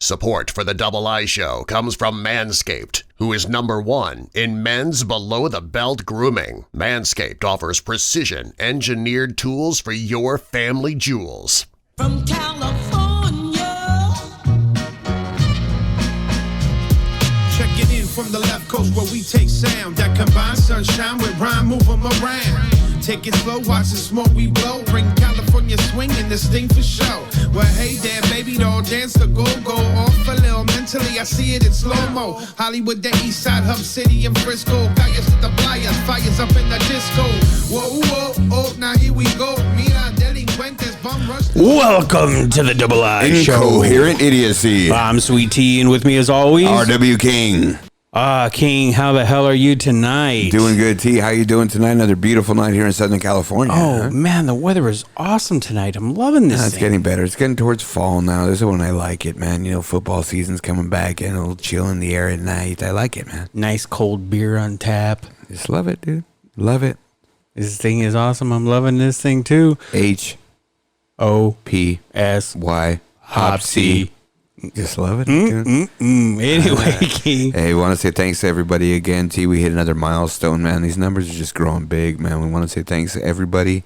Support for the Double I Show comes from Manscaped, who is #1 in men's below-the-belt grooming. Manscaped offers precision-engineered tools for your family jewels. From California. Check it in from the left coast where we take sound that combines sunshine with rhyme, move 'em around. Take it slow, watch the smoke we blow. Bring California swing and this thing for show. Well, hey there, baby doll, dance the go-go. Off a little mentally, I see it in slow-mo. Hollywood, the east side, Hub City, and Frisco. Guys at the flyers, fires up in the disco. Whoa, whoa, oh, now here we go. Mira, delincuentes, bum rush. Welcome to the Double I Show. Incoherent idiocy. I'm Sweet Tea, and with me as always, R.W. King. King, how the hell are you tonight? Doing good, T. How you doing tonight? Another beautiful night here in Southern California. Oh, man, the weather is awesome tonight. I'm loving this It's thing. getting better. It's getting towards fall now. This is when I like it, man. You know, football season's coming back and a little chill in the air at night. I like it, man. Nice cold beer on tap. Just love it, dude. Love it. This thing is awesome. I'm loving this thing, too. H-O-P-S-Y. Hopsy. Just love it, dude. Anyway, King. Hey, we want to say thanks to everybody again, T. We hit another milestone, man. These numbers are just growing big, man. We want to say thanks to everybody.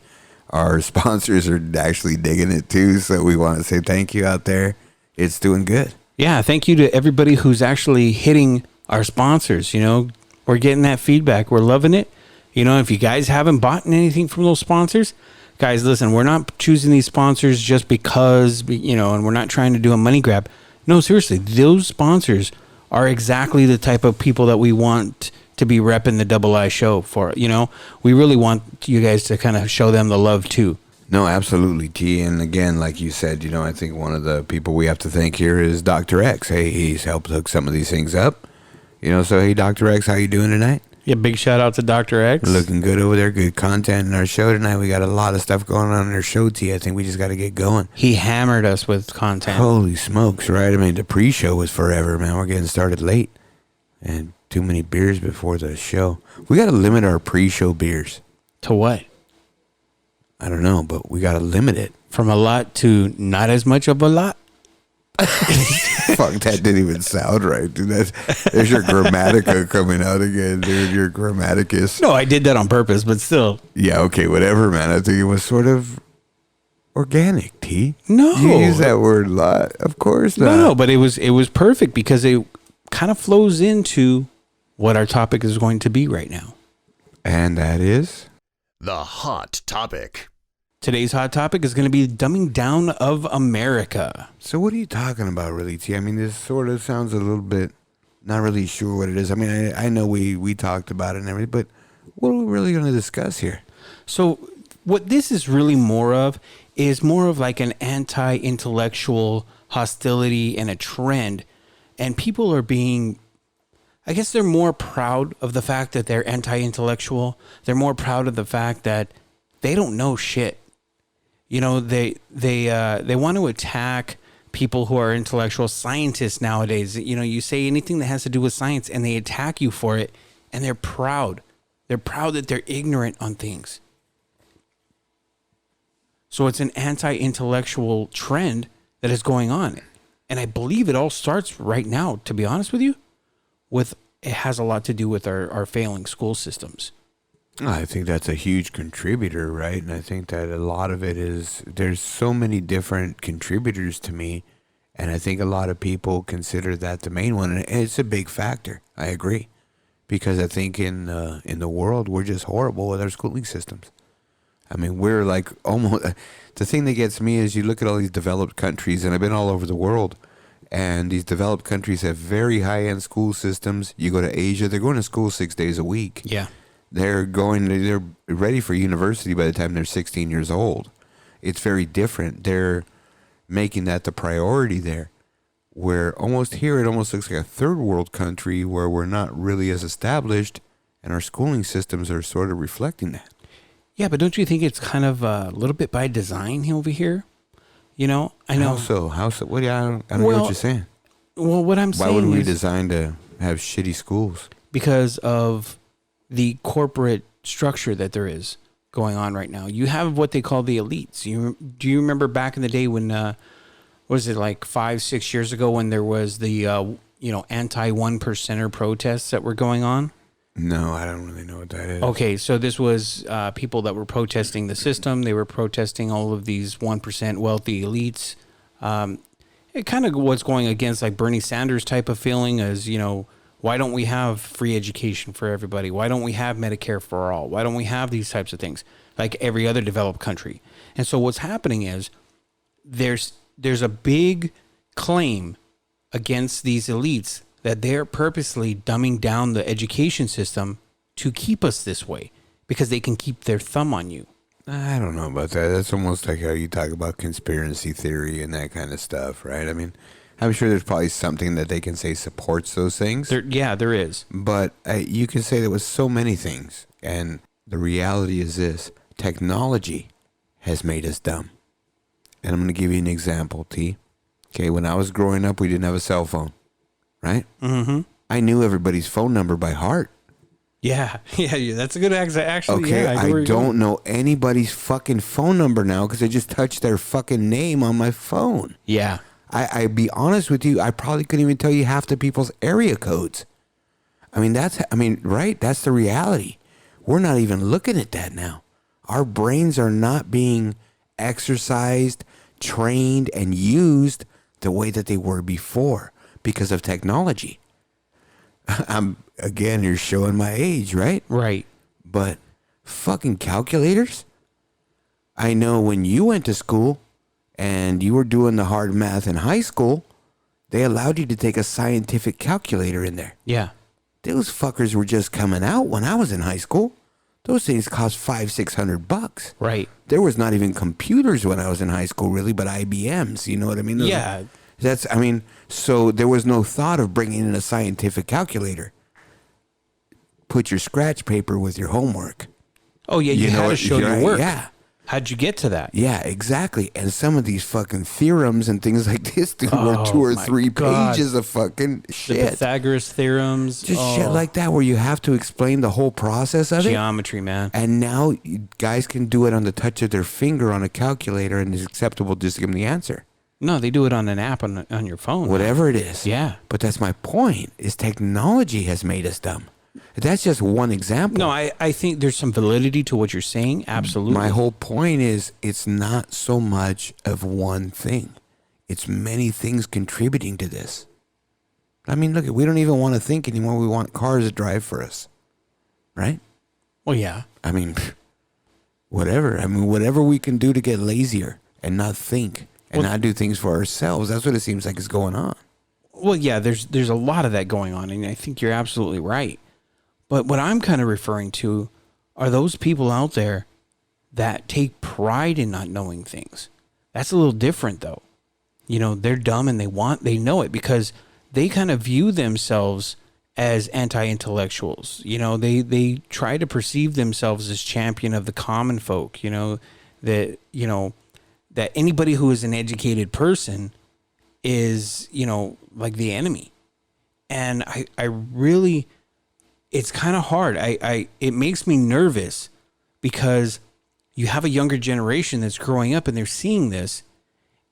Our sponsors are actually digging it, too, so we want to say thank you out there. It's doing good. Yeah, thank you to everybody who's actually hitting our sponsors. You know, we're getting that feedback. We're loving it. You know, if you guys haven't bought anything from those sponsors, guys, listen, we're not choosing these sponsors just because, you know, and we're not trying to do a money grab. No, seriously, those sponsors are exactly the type of people that we want to be repping the Double I Show for. You know, we really want you guys to kind of show them the love too. No, absolutely, T. And again, like you said, you know, I think one of the people we have to thank here is Dr. X. Hey, he's helped hook some of these things up. You know, so hey, Dr. X, how you doing tonight? Yeah, big shout out to Dr. X. Looking good over there. Good content in our show tonight. We got a lot of stuff going on in our show, T. I think we just got to get going. He hammered us with content. Holy smokes, right? I mean, the pre-show was forever, man. We're getting started late. And too many beers before the show. We got to limit our pre-show beers. To what? I don't know, but we got to limit it. From a lot to not as much of a lot? Fuck, that didn't even sound right, dude. There's your grammatica coming out again, dude. Your grammaticus. No, I did that on purpose, but still. Yeah, okay, whatever, man. I think it was sort of organic, T. No. You use that word a lot. Of course not. No, but it was perfect because it kind of flows into what our topic is going to be right now. And that is? The hot topic. Today's hot topic is going to be dumbing down of America. So what are you talking about, really, T? I mean, this sort of sounds a little bit, not really sure what it is. I mean, I know we talked about it and everything, but what are we really going to discuss here? So what this is really more of is more of like an anti-intellectual hostility and a trend. And people are being, I guess they're more proud of the fact that they're anti-intellectual. They're more proud of the fact that they don't know shit. You know, they want to attack people who are intellectual scientists nowadays. You know, you say anything that has to do with science and they attack you for it, and they're proud. They're proud that they're ignorant on things. So it's an anti-intellectual trend that is going on. And I believe it all starts right now, to be honest with you, it has a lot to do with our failing school systems. I think that's a huge contributor, right? And I think that a lot of it is, there's so many different contributors to me, and I think a lot of people consider that the main one, and it's a big factor. I agree, because I think in the world we're just horrible with our schooling systems. I mean, we're like almost, the thing that gets me is you look at all these developed countries, and I've been all over the world, and these developed countries have very high-end school systems. You go to Asia, they're going to school 6 days a week. Yeah. They're ready for university by the time they're 16 years old. It's very different. They're making that the priority there. Where almost here, it almost looks like a third world country where we're not really as established, and our schooling systems are sort of reflecting that. Yeah, but don't you think it's kind of a little bit by design over here? You know, I know. How so? What? I don't know what you're saying. Well, what I'm saying is, why would we design to have shitty schools? Because of the corporate structure that there is going on right now. You have what they call the elites. Do you remember back in the day when was it like 5-6 years ago when there was the anti 1%er protests that were going on? No, I don't really know what that is. Okay, so this was people that were protesting the system. They were protesting all of these 1% wealthy elites. It kind of was going against like Bernie Sanders type of feeling as, why don't we have free education for everybody? Why don't we have Medicare for all? Why don't we have these types of things like every other developed country? And so what's happening is there's a big claim against these elites that they're purposely dumbing down the education system to keep us this way because they can keep their thumb on you. I don't know about that. That's almost like how you talk about conspiracy theory and that kind of stuff, right? I mean, I'm sure there's probably something that they can say supports those things. There is. But you can say there was so many things. And the reality is this. Technology has made us dumb. And I'm going to give you an example, T. Okay, when I was growing up, we didn't have a cell phone, right? Mm-hmm. I knew everybody's phone number by heart. Yeah, that's a good actually. Okay, yeah, I don't know anybody's fucking phone number now because I just touched their fucking name on my phone. Yeah. I be honest with you, I probably couldn't even tell you half the people's area codes. Right? That's the reality. We're not even looking at that now. Our brains are not being exercised, trained, and used the way that they were before because of technology. Again, you're showing my age, right? Right. But fucking calculators? I know when you went to school and you were doing the hard math in high school, they allowed you to take a scientific calculator in there. Yeah. Those fuckers were just coming out when I was in high school. Those things cost $500-$600. Right. There was not even computers when I was in high school, really, but IBMs. You know what I mean? Yeah. So there was no thought of bringing in a scientific calculator. Put your scratch paper with your homework. Oh, yeah, you had to show your work. Yeah. How'd you get to that? Yeah, exactly. And some of these fucking theorems and things like this were 2 or 3 pages of fucking shit. The Pythagoras theorems. Just shit like that where you have to explain the whole process of Geometry, man. And now guys can do it on the touch of their finger on a calculator and it's acceptable just to give them the answer. No, they do it on an app on your phone. Whatever it is. Yeah. But that's my point, is technology has made us dumb. That's just one example. No, I think there's some validity to what you're saying. Absolutely. My whole point is it's not so much of one thing. It's many things contributing to this. I mean, look, we don't even want to think anymore. We want cars to drive for us. Right? Well, yeah. I mean, whatever. Whatever we can do to get lazier and not think and not do things for ourselves. That's what it seems like is going on. Well, yeah, there's a lot of that going on, and I think you're absolutely right. But what I'm kind of referring to are those people out there that take pride in not knowing things. That's a little different, though. They're dumb and they know it because they kind of view themselves as anti-intellectuals. They try to perceive themselves as champion of the common folk. That anybody who is an educated person is, like the enemy. And I really, it's kind of hard. It makes me nervous because you have a younger generation that's growing up and they're seeing this.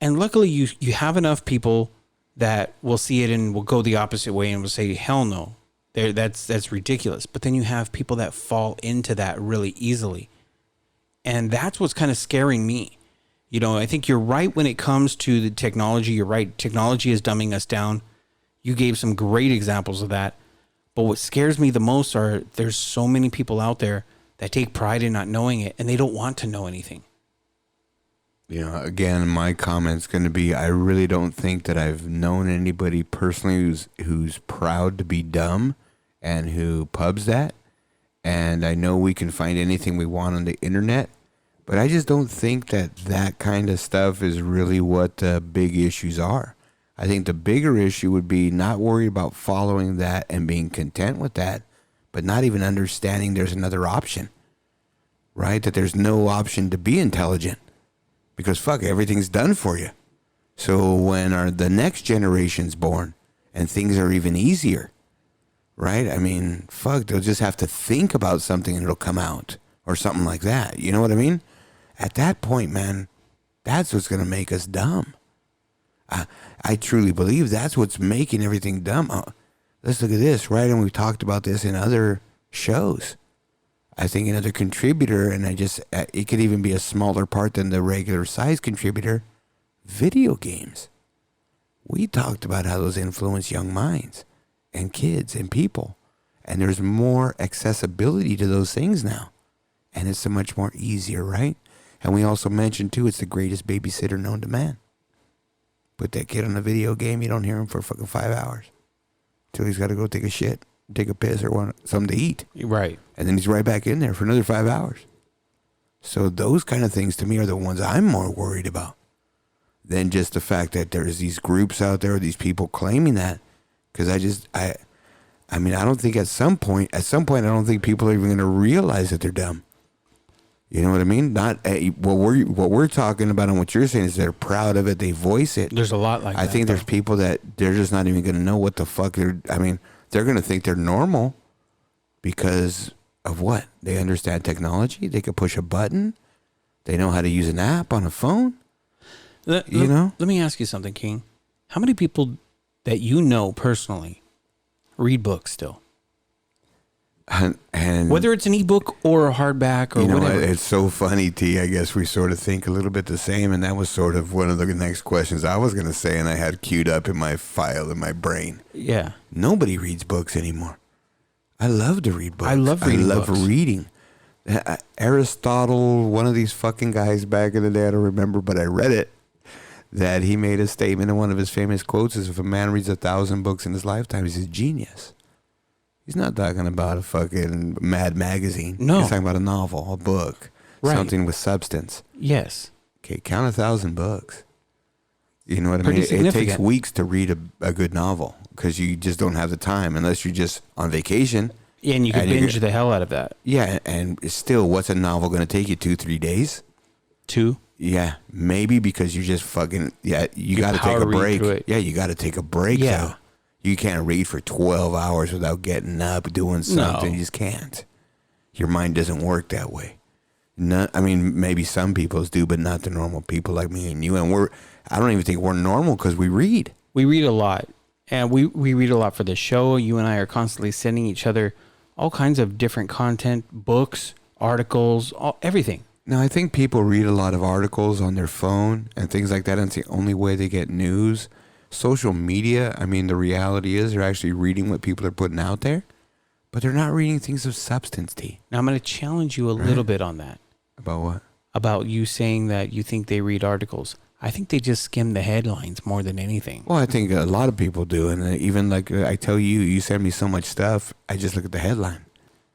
And luckily you have enough people that will see it and will go the opposite way and will say, hell no, that's ridiculous. But then you have people that fall into that really easily. And that's what's kind of scaring me. I think you're right when it comes to the technology. You're right. Technology is dumbing us down. You gave some great examples of that. But what scares me the most are there's so many people out there that take pride in not knowing it and they don't want to know anything. Again, my comment's going to be, I really don't think that I've known anybody personally who's proud to be dumb and who pubs that. And I know we can find anything we want on the internet, but I just don't think that kind of stuff is really what the big issues are. I think the bigger issue would be not worried about following that and being content with that, but not even understanding there's another option, right? That there's no option to be intelligent because fuck, everything's done for you. So when the next generation's born and things are even easier, right? I mean, fuck, they'll just have to think about something and it'll come out or something like that. You know what I mean? At that point, man, that's what's going to make us dumb. I truly believe that's what's making everything dumb. Let's look at this, right? And we've talked about this in other shows. I think another contributor, and it could even be a smaller part than the regular size contributor, video games. We talked about how those influence young minds and kids and people. And there's more accessibility to those things now. And it's so much more easier, right? And we also mentioned, too, it's the greatest babysitter known to man. Put that kid on a video game, you don't hear him for fucking 5 hours. Till he's got to go take a shit, take a piss, or want something to eat. Right. And then he's right back in there for another 5 hours. So those kind of things, to me, are the ones I'm more worried about than just the fact that there's these groups out there, these people claiming that. Because I mean, I don't think at some point, I don't think people are even going to realize that they're dumb. You know what I mean? Not what we're talking about and what you're saying is they're proud of it. They voice it. There's a lot like that. I think there's people that they're just not even going to know what the fuck they're. I mean, they're going to think they're normal because of what? They understand technology. They could push a button. They know how to use an app on a phone. Let me ask you something, King. How many people that you know personally read books still? And whether it's an ebook or a hardback or whatever. It's so funny, T. I guess we sort of think a little bit the same, and that was sort of one of the next questions I was going to say, and I had queued up in my file in my brain. Yeah. Nobody reads books anymore. I love to read books. I love reading. Aristotle, one of these fucking guys back in the day, I don't remember, but I read it, that he made a statement in one of his famous quotes is, if a man reads 1,000 books in his lifetime, he's a genius. He's not talking about a fucking Mad magazine. No. He's talking about a novel, a book, right. Something with substance. Yes. Okay, count 1,000 books. You know what I Pretty mean? It significant. takes weeks to read a good novel because you just don't have the time unless you're just on vacation. Yeah, and you can binge the hell out of that. Yeah, and still, what's a novel going to take you, 2-3 days? 2? Yeah, maybe because you just fucking, you got to take a break. Yeah, you got to take a break, though. You can't read for 12 hours without getting up, doing something. No. You just can't. Your mind doesn't work that way. I mean, maybe some people's do, but not the normal people like me and you. And I don't even think we're normal because we read. We read a lot. And we read a lot for the show. You and I are constantly sending each other all kinds of different content, books, articles, everything. No, I think people read a lot of articles on their phone and things like that. And it's the only way they get news. Social media, I mean, the reality is they're actually reading what people are putting out there, but they're not reading things of substance, T. Now, I'm going to challenge you a little bit on that. About what? About you saying that you think they read articles. I think they just skim the headlines more than anything. Well, I think a lot of people do. And even like I tell you, you send me so much stuff, I just look at the headline.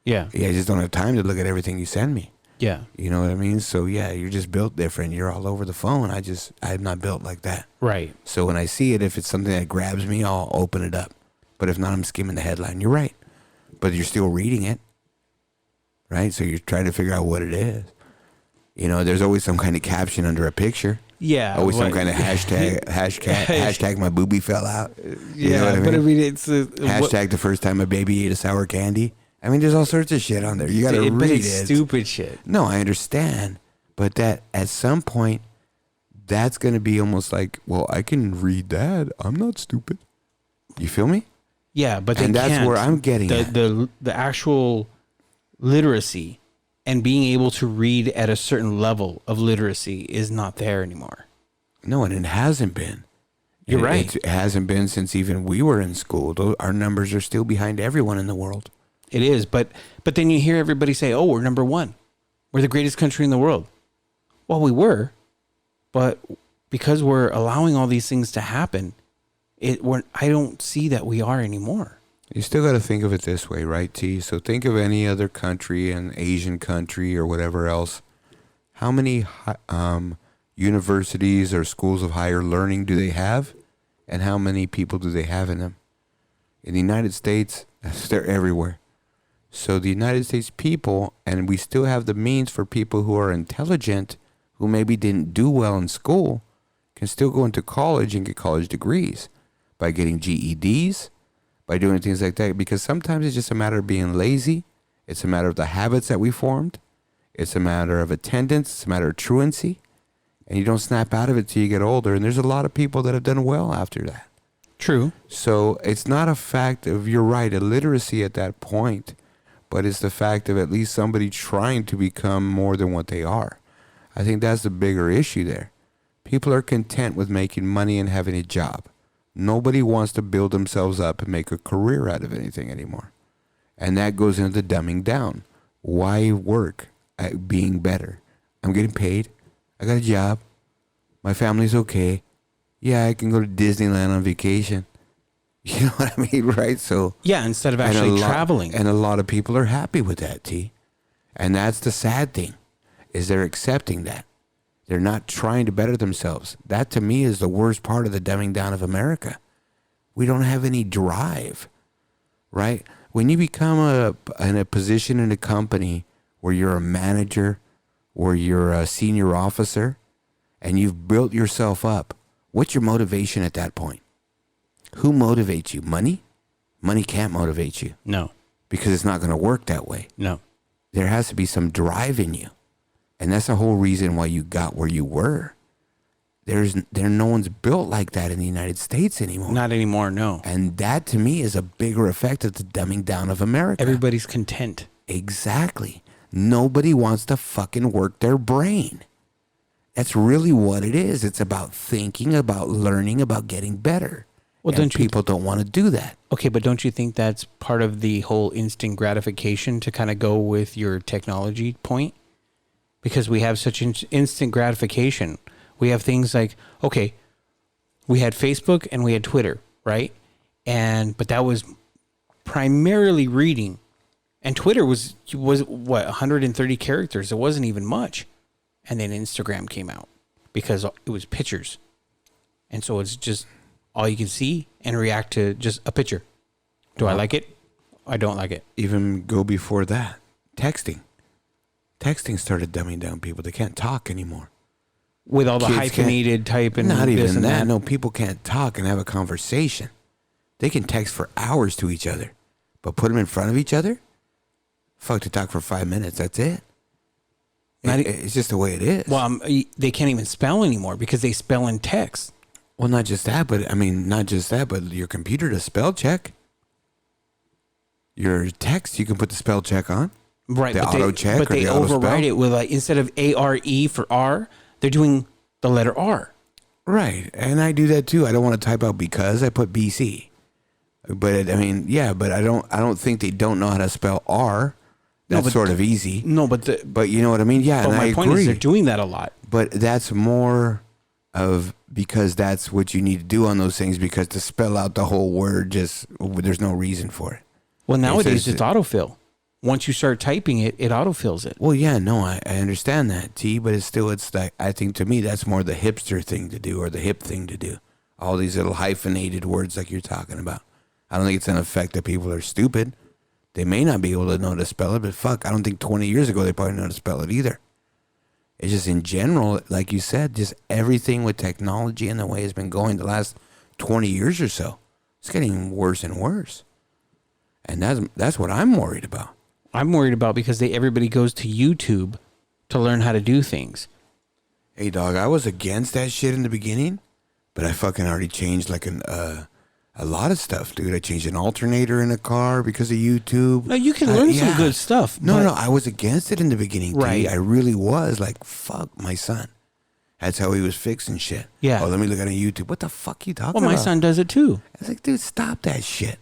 Yeah. Yeah, I just don't have time to look at everything you send me. Yeah. You know what I mean? So, yeah, you're just built different. You're all over the phone. I'm not built like that. Right. So when I see it, if it's something that grabs me, I'll open it up. But if not, I'm skimming the headline. You're right. But you're still reading it. Right? So you're trying to figure out what it is. You know, there's always some kind of caption under a picture. Yeah. Always some kind of hashtag my boobie fell out. You know what I mean? But I mean, it's... hashtag the first time a baby ate a sour candy. I mean, there's all sorts of shit on there. You got to read but it. it's stupid shit. No, I understand. But that at some point, that's going to be almost like, well, I can read that. I'm not stupid. You feel me? Yeah, but and that's can't. where I'm getting at. The actual literacy and being able to read at a certain level of literacy is not there anymore. No, and it hasn't been. You're right. It hasn't been since even we were in school. Our numbers are still behind everyone in the world. It is, but then you hear everybody say, "Oh, we're number 1. We're the greatest country in the world." Well, we were, but because we're allowing all these things to happen, I don't see that we are anymore. You still got to think of it this way, right, T? So think of any other country, an Asian country or whatever else. How many universities or schools of higher learning do they have? And how many people do they have in them? In the United States, they're everywhere. So the United States people, and we still have the means for people who are intelligent, who maybe didn't do well in school, can still go into college and get college degrees by getting GEDs, by doing things like that. Because sometimes it's just a matter of being lazy. It's a matter of the habits that we formed. It's a matter of attendance. It's a matter of truancy. and you don't snap out of it till you get older. And there's a lot of people that have done well after that. True. So it's not a fact of, you're right, illiteracy at that point, but it's the fact of at least somebody trying to become more than what they are. I think that's the bigger issue there. People are content with making money and having a job. Nobody wants to build themselves up and make a career out of anything anymore. And that goes into the dumbing down. Why work at being better? I'm getting paid. I got a job. My family's okay. Yeah, I can go to Disneyland on vacation. You know what I mean, right? So Yeah, instead of actually traveling. And a lot of people are happy with that, T. And that's the sad thing, is they're accepting that. They're not trying to better themselves. That, to me, is the worst part of the dumbing down of America. We don't have any drive, right? When you become in a position in a company where you're a manager, or you're a senior officer, and you've built yourself up, what's your motivation at that point? Who motivates you? Money? Money can't motivate you. No. Because it's not going to work that way. No. There has to be some drive in you. And that's the whole reason why you got where you were. No one's built like that in the United States anymore. Not anymore, no. And that, to me, is a bigger effect of the dumbing down of America. Everybody's content. Exactly. Nobody wants to fucking work their brain. That's really what it is. It's about thinking, about learning, about getting better. Well, and people don't want to do that. Okay, but don't you think that's part of the whole instant gratification to kind of go with your technology point? Because we have such instant gratification. We have things like, okay, we had Facebook and we had Twitter, right? But that was primarily reading. And Twitter was what, 130 characters. It wasn't even much. And then Instagram came out because it was pictures. And so it's just all you can see and react to just a picture. Do I like it? I don't like it. Even go before that. Texting. Texting started dumbing down people. They can't talk anymore. With all the hyphenated type and not this even and that. No, people can't talk and have a conversation. They can text for hours to each other. But put them in front of each other? Fuck, to talk for 5 minutes. That's it. It's just the way it is. Well, they can't even spell anymore because they spell in text. Well, not just that, but your computer does spell check. Your text, you can put the spell check on. Right, the auto check, but they override it with instead of ARE for R, they're doing the letter R. Right, and I do that too. I don't want to type out because, I put BC. But but I don't think they don't know how to spell R. That's sort of easy. No, but you know what I mean? Yeah, but and my point is they're doing that a lot. But that's more of because that's what you need to do on those things, because to spell out the whole word, there's no reason for it. Well, nowadays it's autofill. Once you start typing it, it autofills it. Well, yeah, no, I understand that, T, but it's like, I think to me that's more the hipster thing to do, or the hip thing to do. All these little hyphenated words like you're talking about. I don't think it's an effect that people are stupid. They may not be able to know to spell it, but fuck, I don't think 20 years ago they probably know how to spell it either. It's just in general, like you said, just everything with technology and the way it's been going the last 20 years or so. It's getting worse and worse. And that's what I'm worried about. I'm worried about because everybody goes to YouTube to learn how to do things. Hey, dog, I was against that shit in the beginning, but I fucking already changed like a lot of stuff, dude. I changed an alternator in a car because of YouTube. No, you can learn some good stuff. No, I was against it in the beginning, right? I really was. Like, fuck my son. That's how he was fixing shit. Yeah. Oh, let me look at a YouTube. What the fuck you talking about? Well, my son does it too. I was like, dude, stop that shit.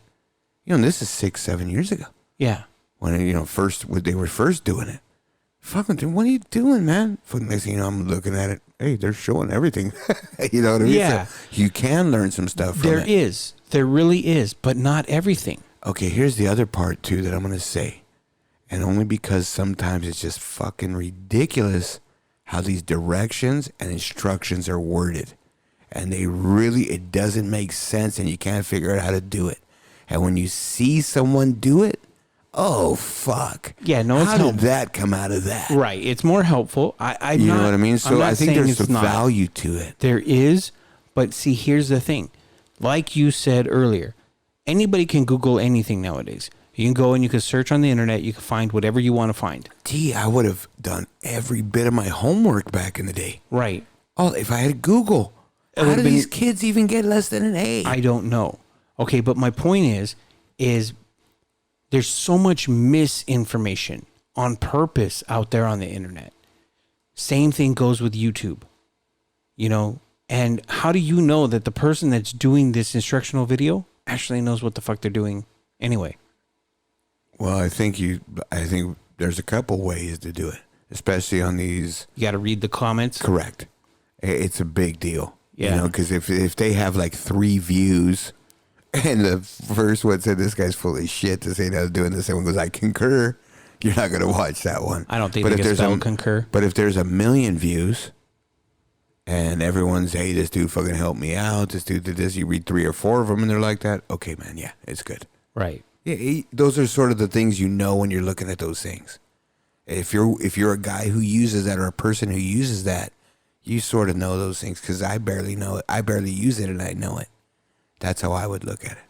This is 6-7 years ago. Yeah. When they were first doing it. Fucking, what are you doing, man? For the next thing you know, I'm looking at it. Hey, they're showing everything. You know what I mean? Yeah. So you can learn some stuff from it. There really is, but not everything. Okay, here's the other part, too, that I'm going to say. And only because sometimes it's just fucking ridiculous how these directions and instructions are worded. And it doesn't make sense, and you can't figure out how to do it. And when you see someone do it, oh, fuck. Yeah, no, it's how helpful. Did that come out of that? Right. It's more helpful. You know what I mean? So I think there's some value to it. There is, but see, here's the thing. Like you said earlier, anybody can Google anything nowadays. You can go and you can search on the internet. You can find whatever you want to find. I would have done every bit of my homework back in the day. Right. Oh, if I had Google, how do these kids even get less than an A? I don't know. Okay, but my point is there's so much misinformation on purpose out there on the internet. Same thing goes with YouTube, you know. And how do you know that the person that's doing this instructional video actually knows what the fuck they're doing anyway? Well, I think there's a couple ways to do it, especially on these. You got to read the comments. Correct. It's a big deal. Yeah. You know, because if they have like 3 views, and the first one said this guy's full of shit to say that I was doing this, second one goes, I concur. You're not going to watch that one. I don't think they can spell concur. But if there's 1 million views, and everyone's, hey, this dude fucking helped me out, this dude did this, you read 3 or 4 of them, and they're like that, okay, man, yeah, it's good. Right. Yeah, those are sort of the things you know when you're looking at those things. If you're a guy who uses that or a person who uses that, you sort of know those things, because I barely know it. I barely use it, and I know it. That's how I would look at it.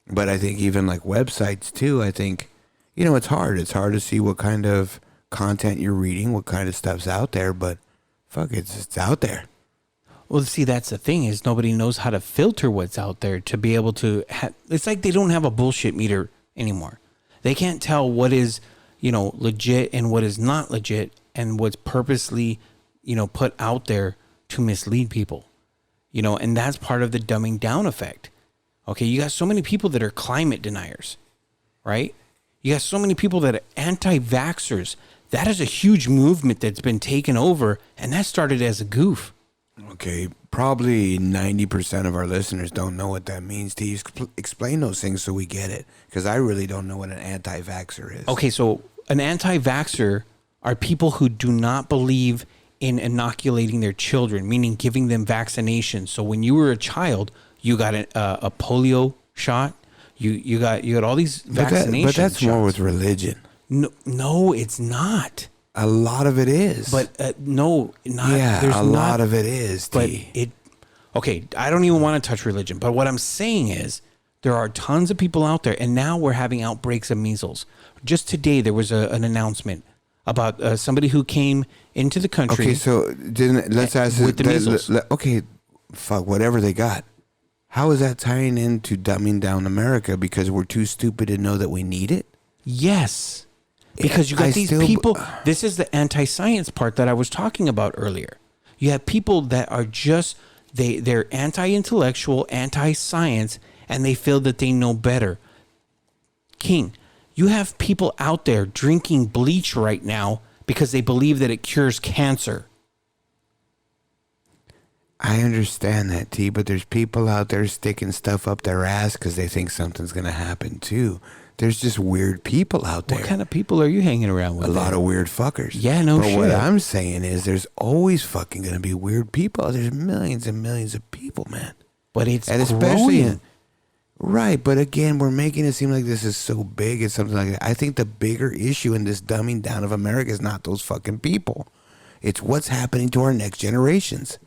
But I think even like websites too, I think, you know, it's hard. It's hard to see what kind of content you're reading, what kind of stuff's out there, but fuck, it's out there. Well, see, that's the thing, is nobody knows how to filter what's out there to be able to it's like they don't have a bullshit meter anymore. They can't tell what is, you know, legit and what is not legit, and what's purposely, you know, put out there to mislead people. You know, and that's part of the dumbing down effect. Okay, you got so many people that are climate deniers, right? You got so many people that are anti-vaxxers. That is a huge movement that's been taken over, and that started as a goof. Okay, probably 90% of our listeners don't know what that means. To explain those things so we get it, because I really don't know what an anti-vaxxer is. Okay, so an anti-vaxxer are people who do not believe in inoculating their children, meaning giving them vaccinations. So when you were a child, you got a polio shot. You got all these vaccinations. But that's shots. more with religion. No, it's not. A lot of it is. But no, not. Yeah, there's a lot of it is. But okay, I don't even want to touch religion. But what I'm saying is, there are tons of people out there, and now we're having outbreaks of measles. Just today, there was an announcement about somebody who came into the country. Okay, so let's ask with the measles. Okay, fuck, whatever they got. How is that tying into dumbing down America because we're too stupid to know that we need it? Yes. Because you got these people. This is the anti-science part that I was talking about earlier. You have people that are just, they're anti-intellectual, anti-science, and they feel that they know better. King, you have people out there drinking bleach right now because they believe that it cures cancer. I understand that, T, but there's people out there sticking stuff up their ass because they think something's going to happen too. There's just weird people out there. What kind of people are you hanging around with? A lot of weird fuckers. Yeah, no shit. But what I'm saying is there's always fucking going to be weird people. There's millions and millions of people, man. But it's and especially right, but again, we're making it seem like this is so big and something like that. I think the bigger issue in this dumbing down of America is not those fucking people. It's what's happening to our next generations.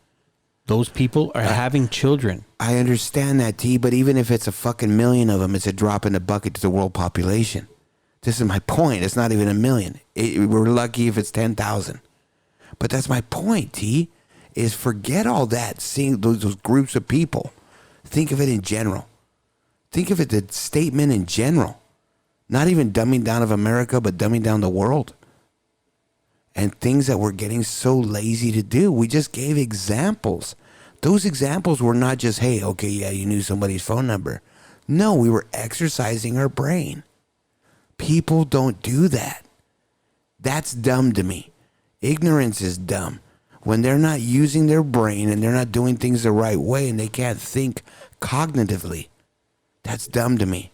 Those people are having children. I understand that, T, but even if it's a fucking million of them, it's a drop in the bucket to the world population. This is my point. It's not even a million. We're lucky if it's 10,000. But that's my point, T, is forget all that, seeing those groups of people. Think of it in general. Think of it, the statement in general. Not even dumbing down of America, but dumbing down the world. And things that we're getting so lazy to do. We just gave examples. Those examples were not just, hey, okay, yeah, you knew somebody's phone number. No, we were exercising our brain. People don't do that. That's dumb to me. Ignorance is dumb. When they're not using their brain and they're not doing things the right way and they can't think cognitively, that's dumb to me.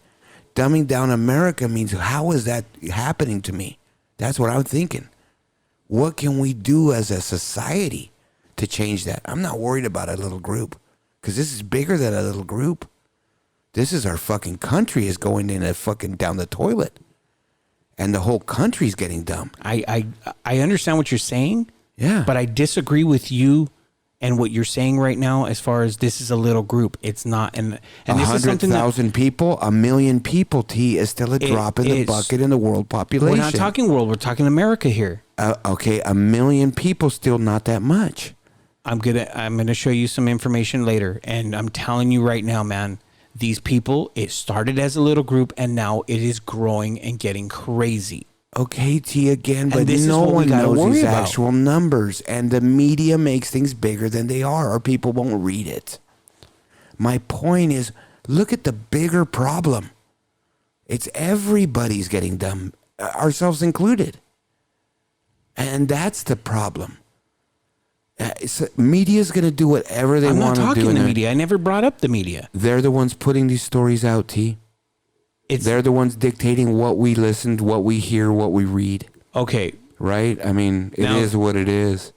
Dumbing down America means, how is that happening to me? That's what I'm thinking. What can we do as a society to change that? I'm not worried about a little group, because this is bigger than a little group. This is our fucking country is going in a fucking down the toilet, and the whole country's getting dumb. I understand what you're saying. Yeah, but I disagree with you and what you're saying right now. As far as this is a little group, it's not. And this is something 100,000 people, 1 million people. T is still a drop in the bucket in the world population. We're not talking world. We're talking America here. Okay, 1 million people, still not that much. I'm gonna show you some information later, and I'm telling you right now, man, these people, it started as a little group and now it is growing and getting crazy. Okay, T again, but this is no what we one gotta knows worry these about. actual numbers, and the media makes things bigger than they are, or people won't read it. My point is, look at the bigger problem. It's everybody's getting dumb, ourselves included. And that's the problem. Media's going to do whatever they I'm not want to do. talking the media. I never brought up the media. They're the ones putting these stories out, T. They're the ones dictating what we listen, what we hear, what we read. Okay. Right? I mean, it is what it is.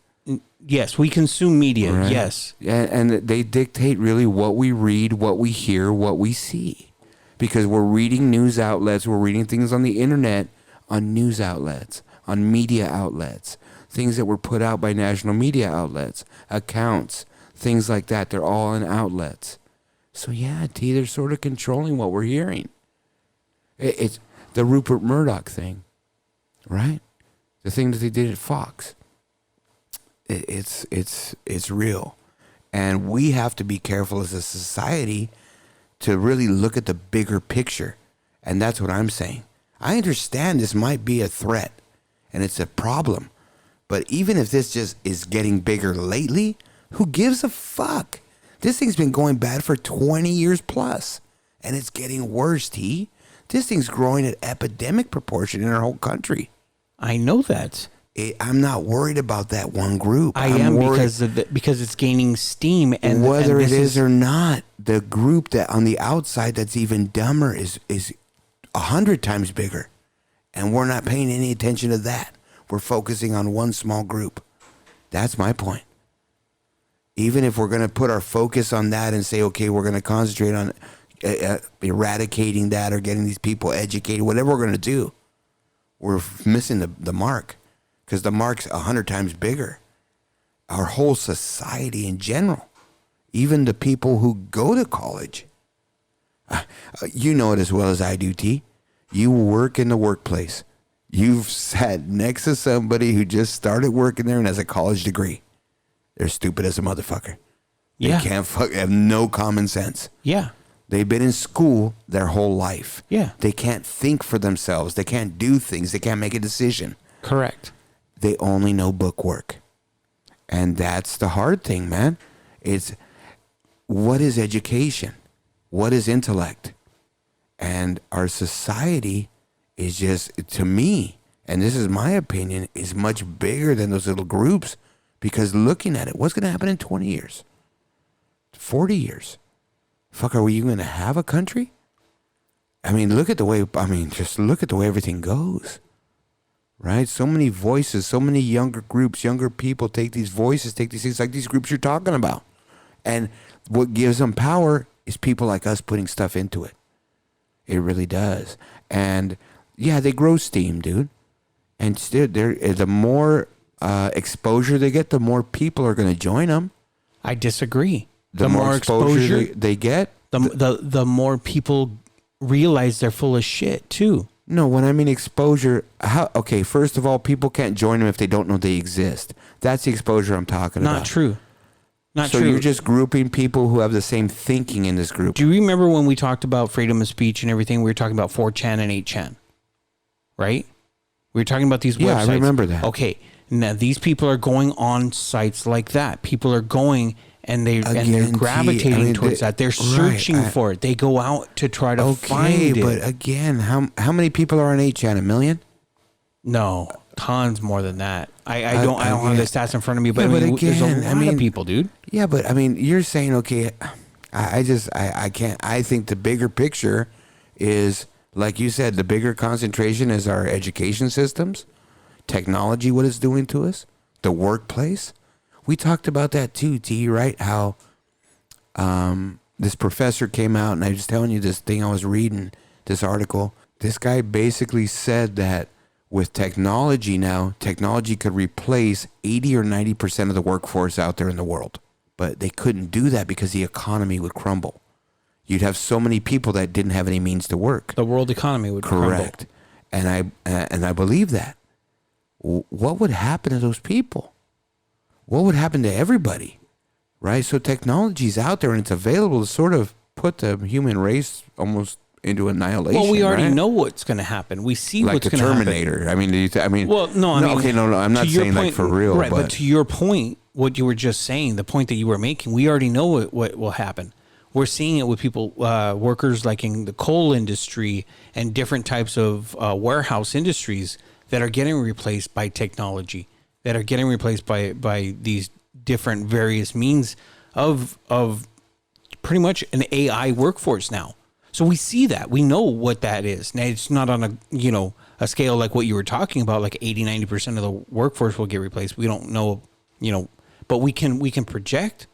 Yes, we consume media. Right? Yes. And they dictate really what we read, what we hear, what we see. Because we're reading news outlets, we're reading things on the internet, on news outlets, on media outlets, things that were put out by national media outlets, accounts, things like that. They're all in outlets. So yeah, T, they're sort of controlling what we're hearing. It's the Rupert Murdoch thing, right? The thing that they did at Fox. It's real. And we have to be careful as a society to really look at the bigger picture. And that's what I'm saying. I understand this might be a threat and it's a problem. But even if this just is getting bigger lately, who gives a fuck? This thing's been going bad for 20 years plus. And it's getting worse, T. This thing's growing at epidemic proportion in our whole country. I know that. I'm not worried about that one group. I'm am because it's gaining steam, and whether and it is or not, the group that on the outside that's even dumber is 100 times bigger, and we're not paying any attention to that. We're focusing on one small group. That's my point. Even if we're going to put our focus on that and say, okay, we're going to concentrate on eradicating that or getting these people educated, whatever we're going to do, we're missing the mark. Because the mark's 100 times bigger. Our whole society in general. Even the people who go to college. You know it as well as I do, T. You work in the workplace. You've sat next to somebody who just started working there and has a college degree. They're stupid as a motherfucker. Yeah. They have no common sense. Yeah. They've been in school their whole life. Yeah. They can't think for themselves. They can't do things. They can't make a decision. Correct. They only know book work. And that's the hard thing, man. It's what is education? What is intellect? And our society is just, to me, and this is my opinion, is much bigger than those little groups. Because looking at it, what's going to happen in 20 years? 40 years? Fuck, are we going to have a country? I mean, just look at the way everything goes. Right? So many voices, so many younger groups, younger people take these voices, take these things like these groups you're talking about. And what gives them power is people like us putting stuff into it. It really does. And yeah, they grow steam, dude. And still, the more exposure they get, the more people are going to join them. I disagree. The more exposure they get, the more people realize they're full of shit too. No, when I mean exposure, okay, first of all, people can't join them if they don't know they exist. That's the exposure I'm talking about. Not true. Not so true. So you're just grouping people who have the same thinking in this group. Do you remember when we talked about freedom of speech and everything? We were talking about 4chan and 8chan, right? We were talking about these websites. Yeah, I remember that. Okay, now these people are going on sites like that. People are going and they're gravitating towards that. They're searching for it. They go out to try to find it. But again, how many people are on 8chan? 1 million? No, tons more than that. I don't have the stats in front of me, but, again, there's a lot of people, dude. Yeah, but I mean, you're saying, okay, I can't. I think the bigger picture is, like you said, the bigger concentration is our education systems, technology, what it's doing to us, the workplace. We talked about that too, T, right? How this professor came out, and I was telling you this thing I was reading, this article. This guy basically said that with technology now, technology could replace 80 or 90% of the workforce out there in the world. But they couldn't do that because the economy would crumble. You'd have so many people that didn't have any means to work. The world economy would Correct. crumble. And I believe that. What would happen to those people? What would happen to everybody? right? So technology's out there and it's available to sort of put the human race almost into annihilation. Well, we already right? know what's going to happen. We see Like what's the going to happen. Terminator. I mean, Well, no, I mean, okay, no, I'm not to your saying like point- for real, right? but To your point, what you were just saying, the point that you were making, we already know what will happen. We're seeing it with people, workers like in the coal industry and different types of warehouse industries that are getting replaced by technology, that are getting replaced by these different various means of pretty much an AI workforce now. So we see that. We know what that is. Now, it's not on a scale like what you were talking about, like 80-90% of the workforce will get replaced. We don't know, but we can project,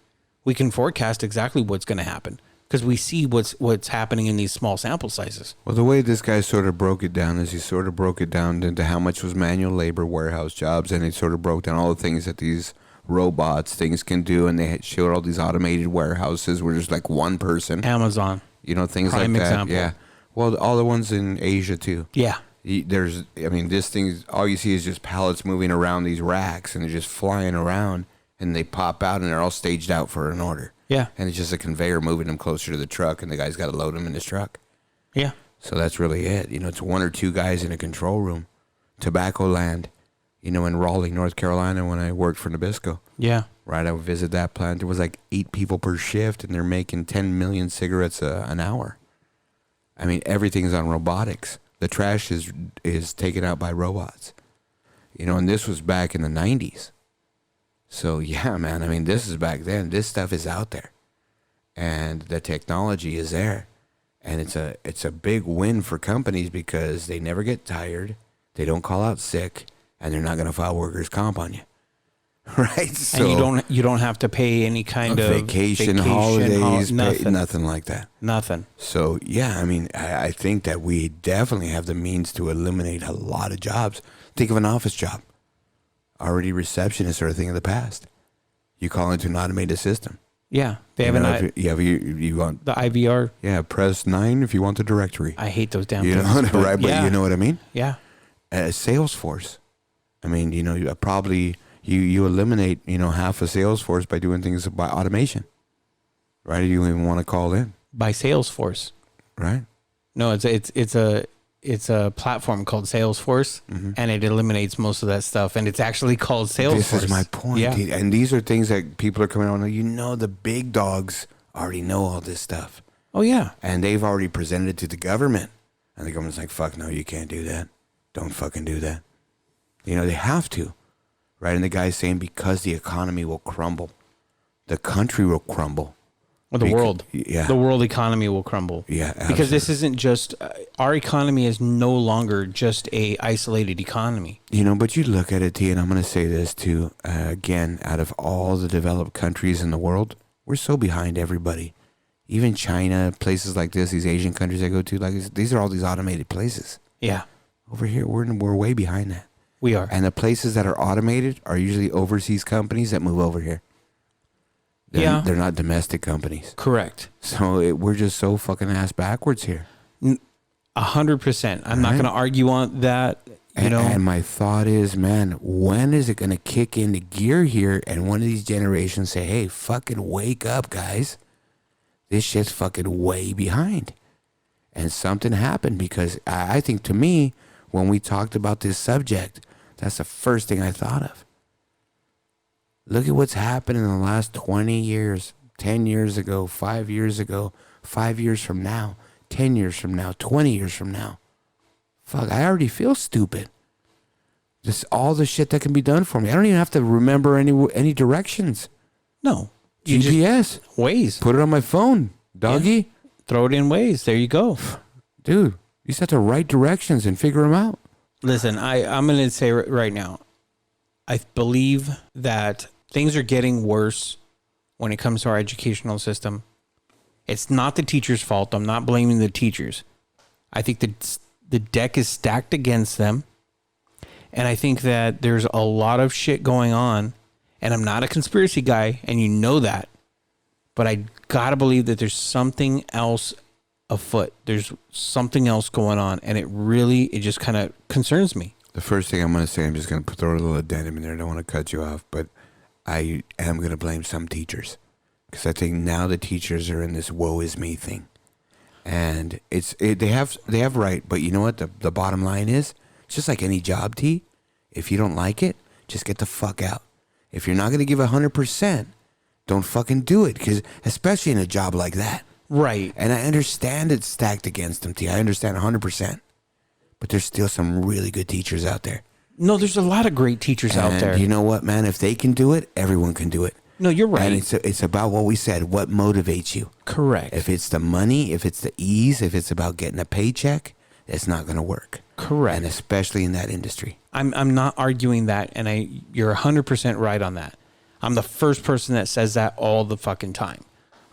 we can forecast exactly what's going to happen because we see what's happening in these small sample sizes. well, the way this guy sort of broke it down is he sort of broke it down into how much was manual labor, warehouse jobs, and he sort of broke down all the things that these things can do, and they had showed all these automated warehouses where there's like one person, Amazon. things Prime like that. example. Yeah. Well, all the ones in Asia too. Yeah. This thing, all you see is just pallets moving around these racks, and they're just flying around, and they pop out, and they're all staged out for an order. Yeah. And it's just a conveyor moving them closer to the truck, and the guy's got to load them in his truck. Yeah. So that's really it. It's one or two guys in a control room. Tobacco land, in Raleigh, North Carolina, when I worked for Nabisco. Yeah. Right, I would visit that plant. There was like 8 people per shift, and they're making 10 million cigarettes an hour. I mean, everything's on robotics. The trash is taken out by robots. And this was back in the 90s. So, yeah, man, I mean, this is back then. This stuff is out there. And the technology is there. And it's a big win for companies because they never get tired. They don't call out sick. And they're not going to file workers' comp on you. Right? So, and you don't have to pay any kind of vacation holidays, nothing. nothing like that. Nothing. So, yeah, I mean, I think that we definitely have the means to eliminate a lot of jobs. Think of an office job. Already receptionists are a thing of the past. You call into an automated system. Yeah. They have you want the IVR. Yeah, press 9 if you want the directory. I hate those damn You things. know, right? But yeah. you know what I mean? Yeah. Salesforce. I mean, you probably you eliminate half a Salesforce by doing things by automation. Right? You don't even want to call in. By Salesforce. Right? No, it's a platform called Salesforce, and it eliminates most of that stuff. And it's actually called Salesforce. This is my point. Yeah. And these are things that people are coming on. The big dogs already know all this stuff. Oh yeah. And they've already presented it to the government. And the government's like, fuck no, you can't do that. Don't fucking do that. They have to. Right? And the guy's saying because the economy will crumble. The country will crumble. Or the world. Yeah. The world economy will crumble. Yeah. Because this isn't just, our economy is no longer just a isolated economy. But you look at it, T, and I'm going to say this too. Again, out of all the developed countries in the world, we're so behind everybody. Even China, places like this, these Asian countries I go to, like these are all these automated places. Yeah. Over here, we're way behind that. We are. And the places that are automated are usually overseas companies that move over here. They're not domestic companies. Correct. So we're just so fucking ass backwards here. 100%. I'm not going to argue on that. And my thought is, man, when is it going to kick into gear here and one of these generations say, hey, fucking wake up, guys. This shit's fucking way behind. And something happened because I think to me, when we talked about this subject, that's the first thing I thought of. Look at what's happened in the last 20 years, 10 years ago, 5 years ago, 5 years from now, 10 years from now, 20 years from now. Fuck, I already feel stupid. Just all the shit that can be done for me. I don't even have to remember any directions. No. GPS. Waze. Put it on my phone, doggy. Yeah. Throw it in Waze. There you go. Dude, you just have to write directions and figure them out. Listen, I'm going to say right now, I believe that things are getting worse when it comes to our educational system. It's not the teachers' fault. I'm not blaming the teachers. I think the deck is stacked against them. And I think that there's a lot of shit going on. And I'm not a conspiracy guy, and you know that. But I got to believe that there's something else afoot. There's something else going on. And it just kind of concerns me. The first thing I'm going to say, I'm just going to throw a little addendum in there. I don't want to cut you off, but I am going to blame some teachers. Because I think now the teachers are in this woe is me thing. And they have right, but you know what? The bottom line is, it's just like any job, T. If you don't like it, just get the fuck out. If you're not going to give 100%, don't fucking do it. Because especially in a job like that. Right. And I understand it's stacked against them, T. I understand 100%. But there's still some really good teachers out there. No, there's a lot of great teachers out there. You know what, man? If they can do it, everyone can do it. No, you're right. And it's about what we said. What motivates you? Correct. If it's the money, if it's the ease, if it's about getting a paycheck, it's not going to work. Correct. And especially in that industry. I'm not arguing that, and you're 100% right on that. I'm the first person that says that all the fucking time.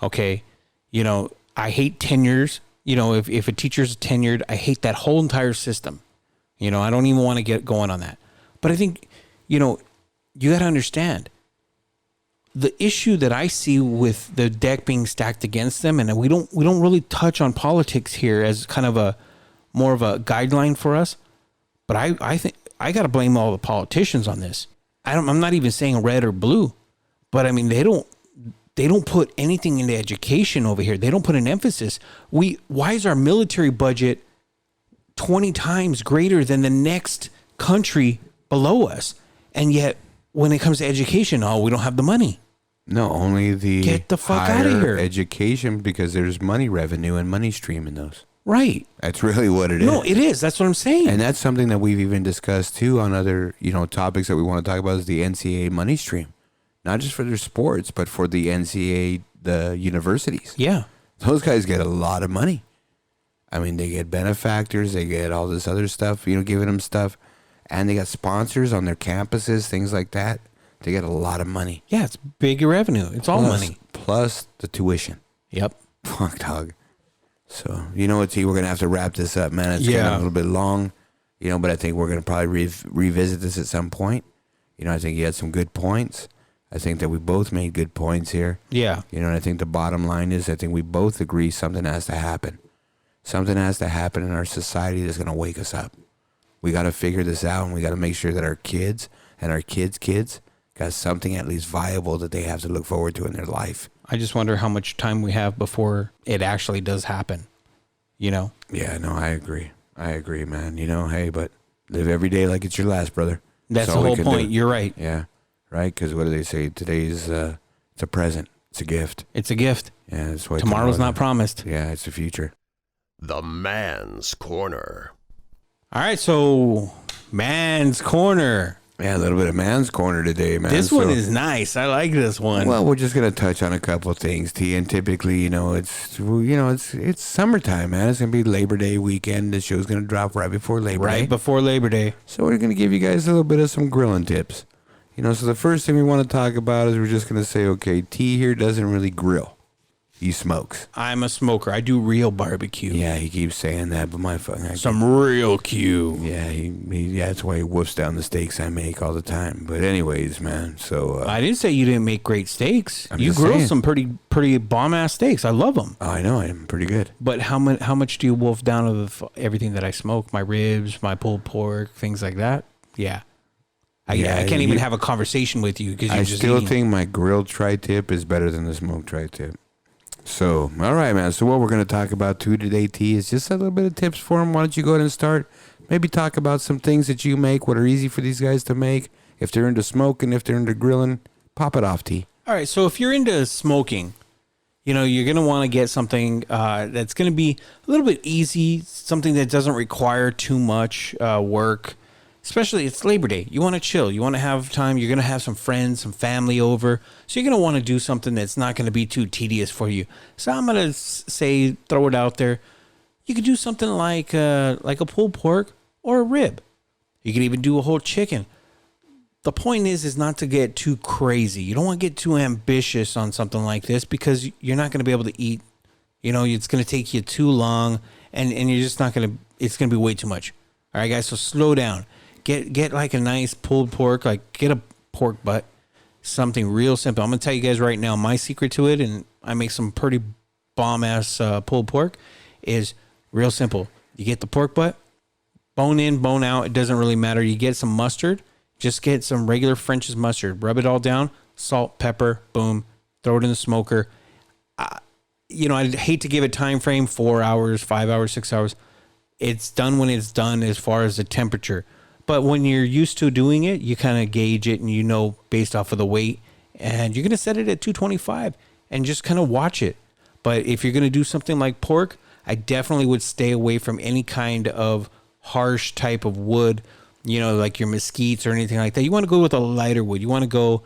Okay, you know, I hate tenures. You know, if a teacher's tenured, I hate that whole entire system. You know, I don't even want to get going on that. But I think, you know, you got to understand the issue that I see with the deck being stacked against them, and we don't really touch on politics here as kind of a more of a guideline for us. But I think I got to blame all the politicians on this. I'm not even saying red or blue, but I mean they don't put anything into education over here. They don't put an emphasis. Why is our military budget 20 times greater than the next country below us? And yet when it comes to education, we don't have the money. No, only the get the fuck out of here. Education, because there's money revenue and money stream in those. Right. That's really what it is. No, it is. That's what I'm saying. And that's something that we've even discussed too on other, topics that we want to talk about is the NCAA money stream. Not just for their sports, but for the NCAA, the universities. Yeah. Those guys get a lot of money. I mean, they get benefactors, they get all this other stuff, giving them stuff. And they got sponsors on their campuses, things like that. They get a lot of money. Yeah, it's big revenue. It's all money. Plus the tuition. Yep. Fuck, dog. So, you know what, T, we're going to have to wrap this up, man. It's getting a little bit long, but I think we're going to probably revisit this at some point. I think you had some good points. I think that we both made good points here. Yeah. And I think the bottom line is I think we both agree something has to happen. Something has to happen in our society that's going to wake us up. We got to figure this out, and we got to make sure that our kids and our kids' kids got something at least viable that they have to look forward to in their life. I just wonder how much time we have before it actually does happen, Yeah, no, I agree. Man. Hey, but live every day like it's your last, brother. That's the whole point. You're right. Yeah, right? Because what do they say? Today's, it's a present. It's a gift. It's a gift. Yeah, that's why tomorrow's not promised. Yeah, it's the future. The Man's Corner. All right, so Man's Corner. Yeah, a little bit of Man's Corner today, man. This one is nice. I like this one. Well, we're just gonna touch on a couple of things, T. And typically, it's summertime, man. It's gonna be Labor Day weekend. The show's gonna drop right before Labor Day. Right before Labor Day. So we're gonna give you guys a little bit of some grilling tips. So the first thing we want to talk about is we're just gonna say, okay, T here doesn't really grill. He smokes. I'm a smoker. I do real barbecue. Yeah, he keeps saying that, but my fucking some real Q. Yeah, that's why he whoofs down the steaks I make all the time. But anyways, man, so I didn't say you didn't make great steaks. You just grill saying. some pretty bomb ass steaks. I love them. Oh, I know, I'm pretty good. But how much do you wolf down of everything that I smoke? My ribs, my pulled pork, things like that. Yeah. I can't even have a conversation with you because you're just still eating. think my grilled tri-tip is better than the smoked tri-tip. So, all right, man. So what we're going to talk about too today, T, is just a little bit of tips for them. Why don't you go ahead and start? Maybe talk about some things that you make, what are easy for these guys to make. If they're into smoking, if they're into grilling, pop it off, T. All right, so if you're into smoking, you're going to want to get something that's going to be a little bit easy, something that doesn't require too much work. Especially it's Labor Day. You want to chill. You want to have time. You're going to have some friends, some family over. So you're going to want to do something that's not going to be too tedious for you. So I'm going to say, throw it out there. You could do something like a pulled pork or a rib. You could even do a whole chicken. The point is not to get too crazy. You don't want to get too ambitious on something like this because you're not going to be able to eat. It's going to take you too long and you're just not going to, it's going to be way too much. All right, guys, so slow down. Get like a nice pulled pork, like get a pork butt, something real simple. I'm going to tell you guys right now, my secret to it, and I make some pretty bomb-ass pulled pork, is real simple. You get the pork butt, bone in, bone out, it doesn't really matter. You get some mustard, just get some regular French's mustard, rub it all down, salt, pepper, boom, throw it in the smoker. I'd hate to give a time frame, 4 hours, 5 hours, 6 hours. It's done when it's done as far as the temperature. But when you're used to doing it, you kind of gauge it and based off of the weight. And you're going to set it at 225 and just kind of watch it. But if you're going to do something like pork, I definitely would stay away from any kind of harsh type of wood, like your mesquites or anything like that. You want to go with a lighter wood. You want to go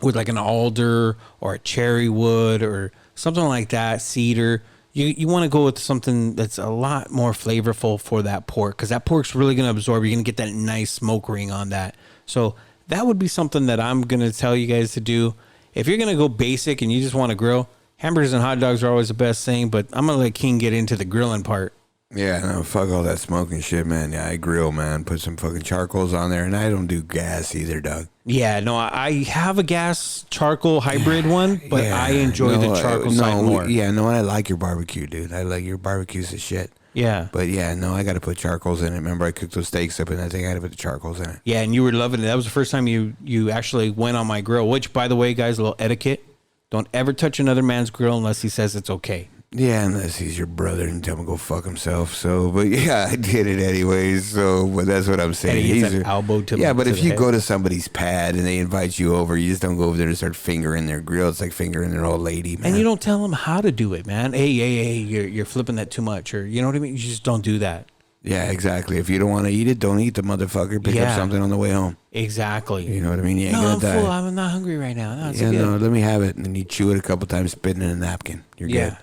with like an alder or a cherry wood or something like that, cedar. You want to go with something that's a lot more flavorful for that pork, because that pork's really going to absorb. You're going to get that nice smoke ring on that. So that would be something that I'm going to tell you guys to do. If you're going to go basic and you just want to grill, hamburgers and hot dogs are always the best thing, but I'm going to let King get into the grilling part. Yeah, no, fuck all that smoking shit, man. Yeah, I grill, man. Put some fucking charcoals on there, and I don't do gas either, Doug. Yeah, no, I have a gas charcoal hybrid one, but I enjoy the charcoal side more. Yeah, no, I like your barbecue, dude. I like your barbecues as shit. Yeah. But yeah, no, I got to put charcoals in it. Remember, I cooked those steaks up, and I think I had to put the charcoals in it. Yeah, and you were loving it. That was the first time you actually went on my grill, which, by the way, guys, a little etiquette. Don't ever touch another man's grill unless he says it's okay. Yeah, unless he's your brother and tell him to go fuck himself. So, but yeah, I did it anyways. So, but that's what I'm saying. And he gets an elbow to yeah, but to if the you head. go to somebody's pad and they invite you over, you just don't go over there and start fingering their grill. It's like fingering their old lady, man. And you don't tell them how to do it, man. Hey, you're flipping that too much, or you know what I mean? You just don't do that. Yeah, exactly. If you don't want to eat it, don't eat the motherfucker. Pick up something on the way home. Exactly. You know what I mean? You ain't No, gonna I'm die. full. I'm not hungry right now. No, it's Yeah, good. no, let me have it. And then you chew it a couple times, spit it in a napkin. You're good.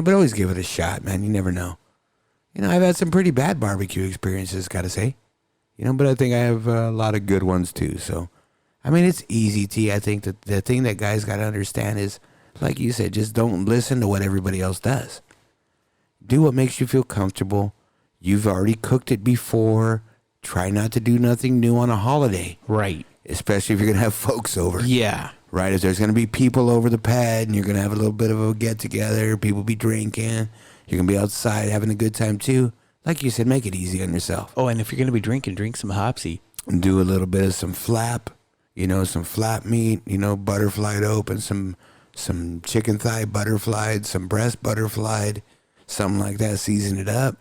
But always give it a shot, man. You never know. I've had some pretty bad barbecue experiences, gotta say. But I think I have a lot of good ones too. So, I mean, it's easy, T. I think that the thing that guys gotta understand is, like you said, just don't listen to what everybody else does. Do what makes you feel comfortable. You've already cooked it before. Try not to do nothing new on a holiday. Right. Especially if you're gonna have folks over. Yeah. Right, if there's going to be people over the pad and you're going to have a little bit of a get-together, people be drinking, you're going to be outside having a good time too. Like you said, make it easy on yourself. Oh, and if you're going to be drinking, drink some Hopsy. And do a little bit of some flap, some flap meat, butterflied open, some chicken thigh butterflied, some breast butterflied, something like that. Season it up,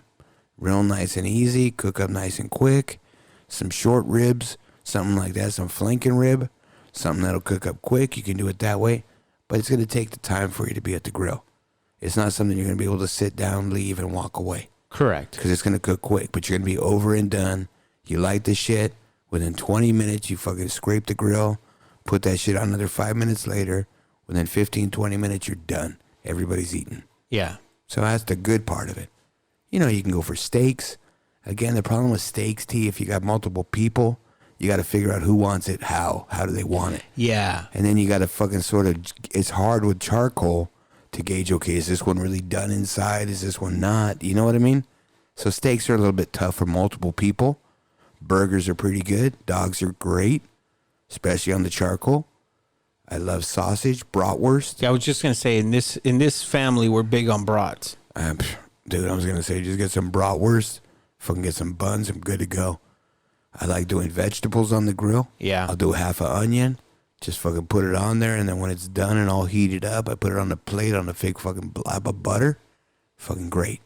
real nice and easy, cook up nice and quick. Some short ribs, something like that, some flanking rib. Something that'll cook up quick. You can do it that way. But it's going to take the time for you to be at the grill. It's not something you're going to be able to sit down, leave, and walk away. Correct. Because it's going to cook quick. But you're going to be over and done. You light the shit. Within 20 minutes, you fucking scrape the grill. Put that shit on another 5 minutes later. Within 15, 20 minutes, you're done. Everybody's eating. Yeah. So that's the good part of it. You can go for steaks. Again, the problem with steaks, T, if you got multiple people, you got to figure out who wants it, how do they want it. Yeah. And then you got to fucking it's hard with charcoal to gauge, okay, is this one really done inside? Is this one not? You know what I mean? So steaks are a little bit tough for multiple people. Burgers are pretty good. Dogs are great, especially on the charcoal. I love sausage, bratwurst. Yeah, I was just going to say, in this family, we're big on brats. Dude, I was going to say, just get some bratwurst, fucking get some buns, I'm good to go. I like doing vegetables on the grill. Yeah. I'll do half an onion. Just fucking put it on there. And then when it's done and all heated up, I put it on the plate on a fake fucking blob of butter. Fucking great.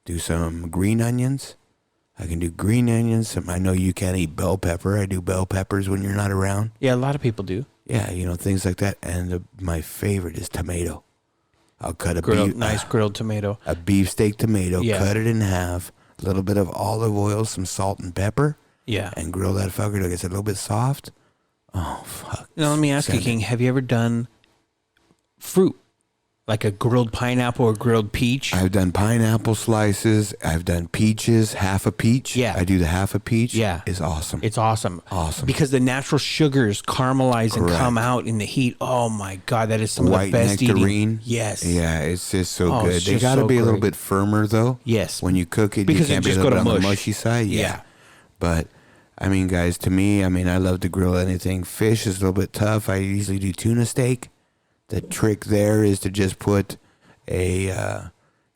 Do some green onions. I can do green onions. I know you can't eat bell pepper. I do bell peppers when you're not around. Yeah, a lot of people do. Yeah, things like that. And my favorite is tomato. I'll cut a grilled tomato. A beefsteak tomato. Yeah. Cut it in half. A little bit of olive oil, some salt and pepper. Yeah. And grill that fucker till it gets a little bit soft. Oh, fuck. Now, let me ask you, King, have you ever done fruit? Like a grilled pineapple or grilled peach? I've done pineapple slices. I've done peaches, half a peach. Yeah. I do the half a peach. Yeah. It's awesome. It's awesome. Awesome. Because the natural sugars caramelize and Correct. come out in the heat. Oh, my God. That is some White of the best nectarine. eating. Yes. Yeah, it's just so good. it's They just got to so be a little great. bit firmer, though. Yes. When you cook it, Because you can't it be a just little go bit to on the mush. mushy side. Yeah. But, I mean, guys, to me, I love to grill anything. Fish is a little bit tough. I usually do tuna steak. The trick there is to just put get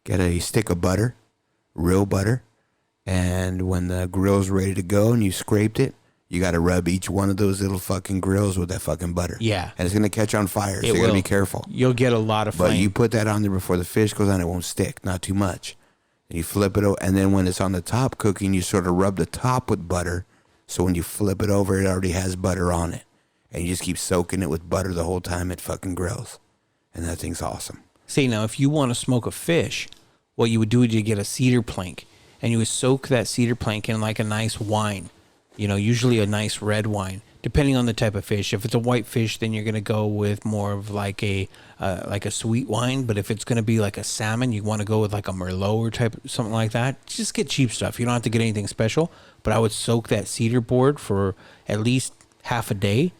a stick of butter, real butter, and when the grill's ready to go and you scraped it, You got to rub each one of those little fucking grills with that fucking butter. Yeah. And it's going to catch on fire, so It you got to will. be careful. You'll get a lot of flame. But you put that on there before the fish goes on, it won't stick, not too much. And you flip it over, and then when it's on the top cooking, you sort of rub the top with butter, so when you flip it over, it already has butter on it. And you just keep soaking it with butter the whole time it fucking grills. And that thing's awesome. See, now, if you want to smoke a fish, what you would do is you get a cedar plank, and you would soak that cedar plank in like a nice wine, usually a nice red wine, depending on the type of fish. If it's a white fish, then you're going to go with more of like a sweet wine. But if it's going to be like a salmon, you want to go with like a Merlot or something like that. Just get cheap stuff. You don't have to get anything special. But I would soak that cedar board for at least half a day,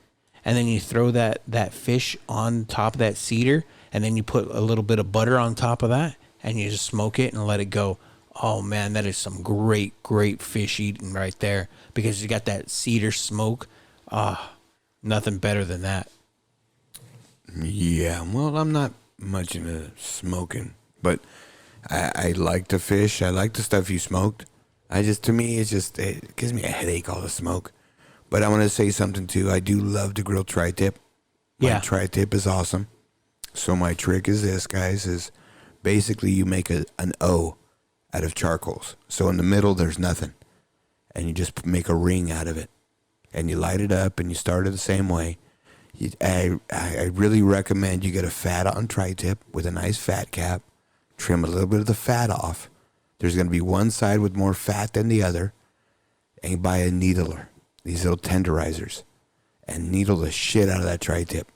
and then you throw that fish on top of that cedar, and then you put a little bit of butter on top of that, and you just smoke it and let it go. Oh, man, that is some great, great fish eating right there, because you got that cedar smoke. Nothing better than that. Yeah, well, I'm not much into smoking, but I like to fish. I like the stuff you smoked. To me, it gives me a headache, all the smoke. But I want to say something, too. I do love to grill tri-tip. My tri-tip is awesome. So my trick is this, guys, is basically you make an O out of charcoals. So in the middle, there's nothing. And you just make a ring out of it. And you light it up, and you start it the same way. I really recommend you get a fat on tri-tip with a nice fat cap. Trim a little bit of the fat off. There's going to be one side with more fat than the other. And you buy a needler, these little tenderizers, and needle the shit out of that tri-tip.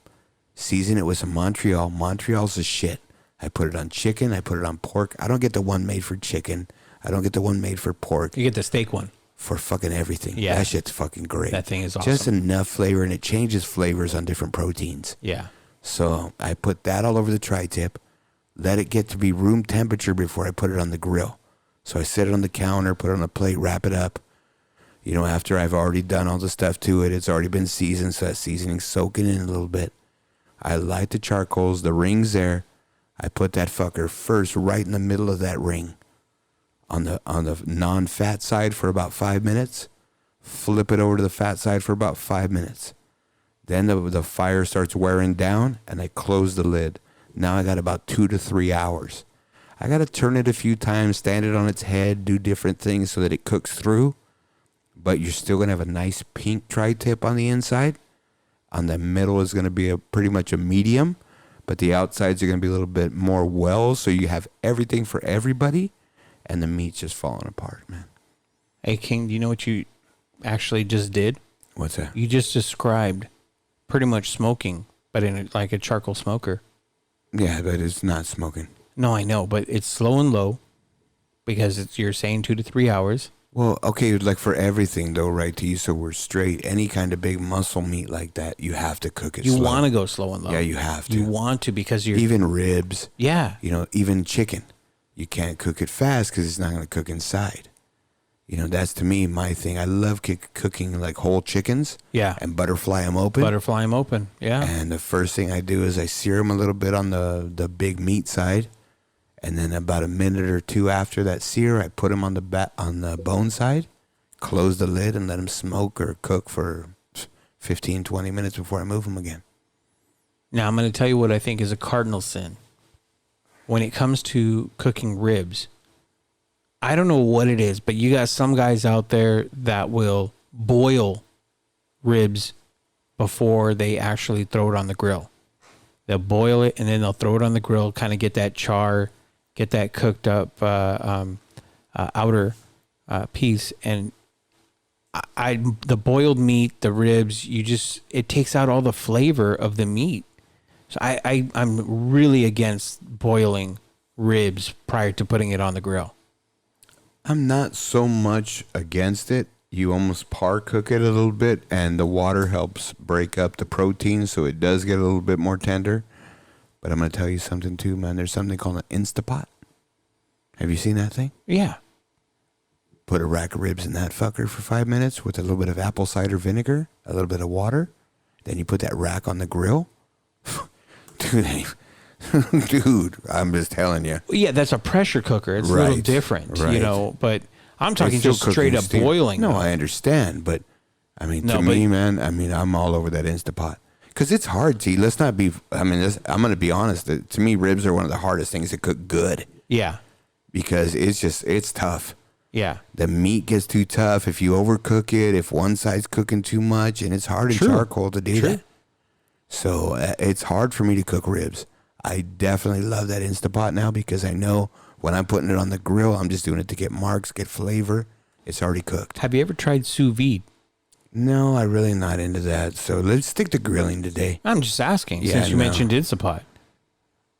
Season it with some Montreal. Montreal's the shit. I put it on chicken. I put it on pork. I don't get the one made for chicken. I don't get the one made for pork. You get the steak one. For fucking everything. Yeah. That shit's fucking great. That thing is awesome. Just enough flavor, and it changes flavors on different proteins. Yeah. So I put that all over the tri-tip. Let it get to be room temperature before I put it on the grill. So I set it on the counter, put it on a plate, wrap it up. After I've already done all the stuff to it, it's already been seasoned, so that seasoning's soaking in a little bit. I light the charcoals, the ring's there. I put that fucker first right in the middle of that ring on the non-fat side for about 5 minutes. Flip it over to the fat side for about 5 minutes. Then the fire starts wearing down, and I close the lid. Now I got about 2 to 3 hours. I got to turn it a few times, stand it on its head, do different things so that it cooks through. But you're still going to have a nice pink tri-tip on the inside. On the middle is going to be pretty much a medium, but the outsides are going to be a little bit more well, so you have everything for everybody, and the meat's just falling apart, man. Hey, King, do you know what you actually just did? What's that? You just described pretty much smoking, but in like a charcoal smoker. Yeah, but it's not smoking. No, I know, but it's slow and low because you're saying 2 to 3 hours. Well, okay, like for everything though, right, to you, so we're straight, any kind of big muscle meat like that, you have to cook it slow. You want to go slow and low. Yeah, you have to. You want to because you're... Even ribs. Yeah. Even chicken. You can't cook it fast because it's not going to cook inside. That's to me my thing. I love cooking like whole chickens. Yeah. And butterfly them open. Butterfly them open, yeah. And the first thing I do is I sear them a little bit on the big meat side. And then about a minute or two after that sear, I put them on the bone side, close the lid, and let them smoke or cook for 15, 20 minutes before I move them again. Now, I'm going to tell you what I think is a cardinal sin. When it comes to cooking ribs, I don't know what it is, but you got some guys out there that will boil ribs before they actually throw it on the grill. They'll boil it, and then they'll throw it on the grill, kind of get that char, get that cooked up outer piece. And the boiled meat, the ribs, it takes out all the flavor of the meat. So I'm really against boiling ribs prior to putting it on the grill. I'm not so much against it. You almost par cook it a little bit, and the water helps break up the protein, so it does get a little bit more tender. But I'm going to tell you something too, man. There's something called an Instapot. Have you seen that thing? Yeah. Put a rack of ribs in that fucker for 5 minutes with a little bit of apple cider vinegar, a little bit of water. Then you put that rack on the grill. Dude, I'm just telling you. Yeah, that's a pressure cooker. It's a little different, right. but I'm talking It's still just straight cooking up steam. boiling. No, though. I understand, but I mean, No, to but- me, man, I mean, I'm all over that Instapot. Because it's hard, T. Let's not be, I mean, I'm going to be honest. To me, ribs are one of the hardest things to cook good. Yeah. Because it's tough. Yeah. The meat gets too tough if you overcook it, if one side's cooking too much, and it's hard in True. charcoal to do True. that. So it's hard for me to cook ribs. I definitely love that Instapot now because I know when I'm putting it on the grill, I'm just doing it to get marks, get flavor. It's already cooked. Have you ever tried sous vide? No, I'm really not into that. So let's stick to grilling today. I'm just asking Yeah, since you no. mentioned Instapot.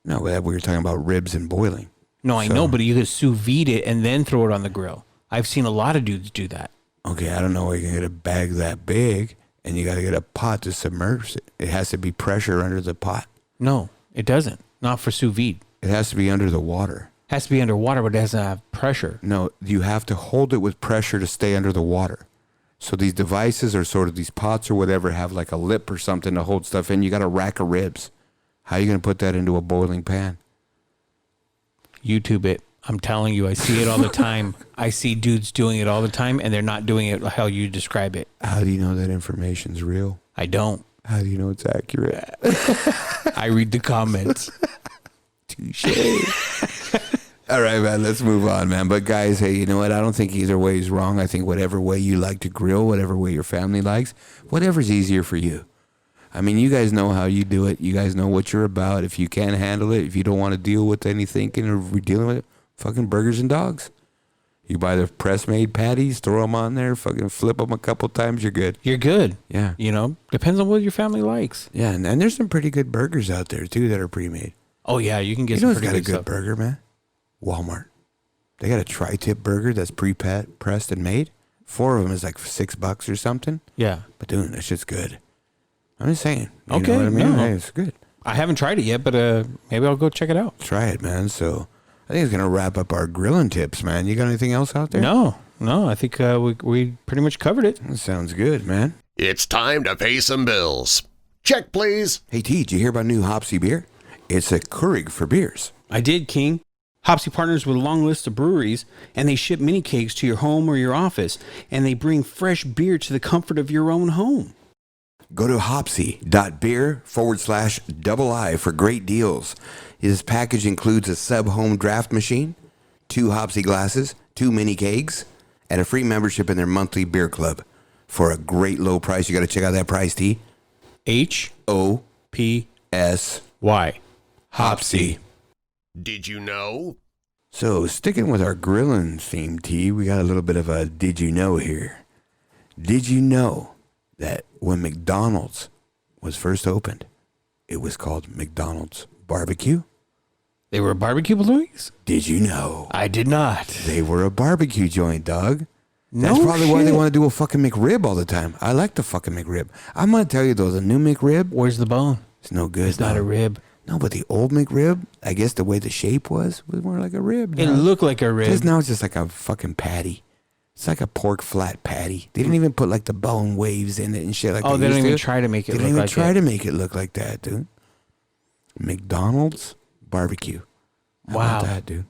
No, we were talking about ribs and boiling. No, I So- know, but you could sous vide it and then throw it on the grill. I've seen a lot of dudes do that. Okay, I don't know where you can get a bag that big, and you got to get a pot to submerge it. It has to be pressure under the pot. No, it doesn't. Not for sous vide. It has to be under the water. It has to be underwater, but it doesn't have pressure. No, you have to hold it with pressure to stay under the water. So these devices or sort of these pots or whatever have like a lip or something to hold stuff in. You got a rack of ribs. How are you going to put that into a boiling pan? YouTube it. I'm telling you, I see it all the time. I see dudes doing it all the time, and they're not doing it how you describe it. How do you know that information's real? I don't. How do you know it's accurate? I read the comments. Touche. All right, man, let's move on, man. But guys, hey, you know what? I don't think either way is wrong. I think whatever way you like to grill, whatever way your family likes, whatever's easier for you. I mean, you guys know how you do it. You guys know what you're about. If you can't handle it, if you don't want to deal with any thinking or dealing with it, fucking burgers and dogs. You buy the press-made patties, throw them on there, fucking flip them a couple times, you're good. You're good. Yeah. You know, depends on what your family likes. Yeah, and there's some pretty good burgers out there, too, that are pre-made. Oh, yeah, you can get You some know who's pretty got a good good stuff. burger, man? Walmart. They got a tri-tip burger that's pre-pressed and made. 4 of them is like $6 or something. Yeah. But dude, that shit's good. I'm just saying. You Okay, know what I mean? no. Hey, it's good. I haven't tried it yet, but maybe I'll go check it out. Try it, man. So I think it's gonna wrap up our grilling tips, man. You got anything else out there? No, I think we pretty much covered it. That sounds good, man. It's time to pay some bills. Check, please. Hey T, did you hear about new Hopsy beer? It's a Keurig for beers. I did, King. Hopsy partners with a long list of breweries, and they ship mini kegs to your home or your office, and they bring fresh beer to the comfort of your own home. Go to hopsy.beer/II for great deals. This package includes a sub-home draft machine, 2 Hopsy glasses, 2 mini kegs, and a free membership in their monthly beer club. For a great low price, you got to check out that price, T. HPY. S. Hopsy. Did you know? So, sticking with our grilling theme, T, we got a little bit of a did you know here. Did you know that when McDonald's was first opened, it was called McDonald's Barbecue? They were barbecue balloons? Did you know I did not. they were a barbecue joint, dog? That's No probably why they shit. want to do a fucking McRib all the time. I like the fucking McRib. I'm going to tell you, though, the new McRib, Where's the bone? it's no good. It's not a dog. rib. No, but the old McRib, I guess the way the shape was more like a rib. It dog. looked like a rib. Just now it's just like a fucking patty. It's like a pork flat patty. They didn't even put like the bone waves in it and shit like Oh, they used don't even to. try to make it They look didn't even like try it. to make it look like that, dude. McDonald's barbecue. How about Wow. that, dude?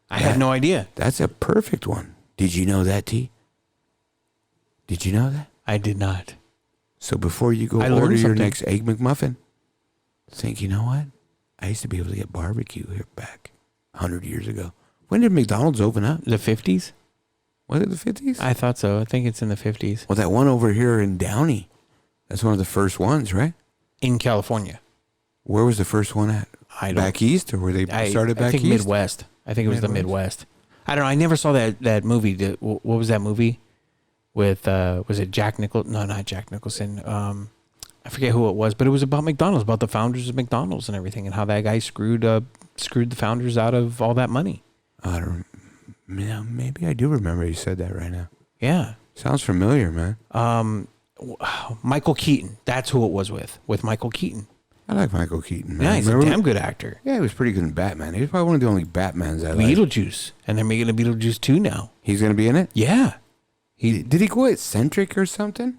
I had no idea. That's a perfect one. Did you know that, T? Did you know that? I did not. So before you go I learned order your something. next Egg McMuffin, think, you know what? I used to be able to get barbecue here back 100 years ago. When did McDonald's open up? The 50s? Was it the 50s? I thought so. I think it's in the 50s. Well, that one over here in Downey, that's one of the first ones, right? In California. Where was the first one at? I don't Back east, or where they started back I think east? Midwest. I think it was the Midwest. Midwest. I don't know. I never saw that movie. What was that movie? With, was it Jack Nicholson? No, not Jack Nicholson. I forget who it was, but it was about McDonald's, about the founders of McDonald's and everything, and how that guy screwed the founders out of all that money. I don't. Yeah, maybe I do remember you said that right now. Yeah. Sounds familiar, man. Michael Keaton. That's who it was with Michael Keaton. I like Michael Keaton. Man. Yeah, he's a Remember- damn good actor. Yeah, he was pretty good in Batman. He was probably one of the only Batmans I like. Beetlejuice, and they're making a Beetlejuice 2 now. He's gonna be in it. Yeah. Did he go eccentric or something?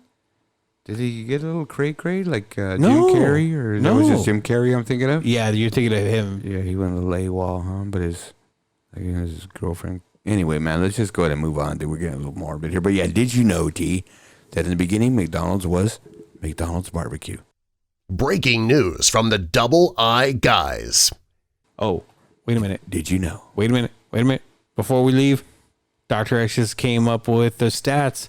Did he get a little cray like Jim No. Carrey, or that was No. just Jim Carrey I'm thinking of? Yeah, you're thinking of him. Yeah, he went a little AWOL, huh? But his girlfriend. Anyway, man, let's just go ahead and move on. Dude, we're getting a little morbid here. But yeah, did you know, T, that in the beginning, McDonald's was McDonald's barbecue. Breaking news from the Double I Guys. Oh, wait a minute. Did you know? Wait a minute. Before we leave, Dr. X just came up with the stats.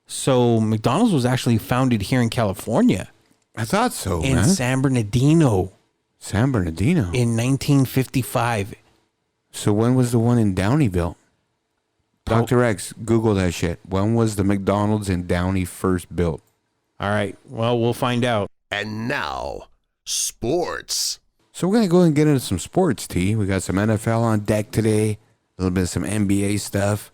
So McDonald's was actually founded here in California. I thought so, in man. San Bernardino. San Bernardino. In 1955. So when was the one in Downey built? Dr. X, Google that shit. When was the McDonald's in Downey first built? All right. Well, we'll find out. And now, sports. So we're going to go and get into some sports, T. We got some NFL on deck today. A little bit of some NBA stuff.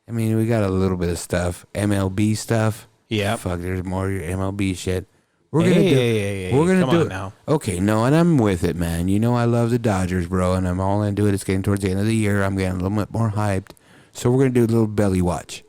I mean, we got a little bit of stuff. MLB stuff. Yeah. Fuck, there's more MLB shit. We're gonna Hey, we're gonna come do on it now. Okay, no, and I'm with it, man. You know I love the Dodgers, bro, and I'm all into it. It's getting towards the end of the year. I'm getting a little bit more hyped. So we're gonna do a little belly watch.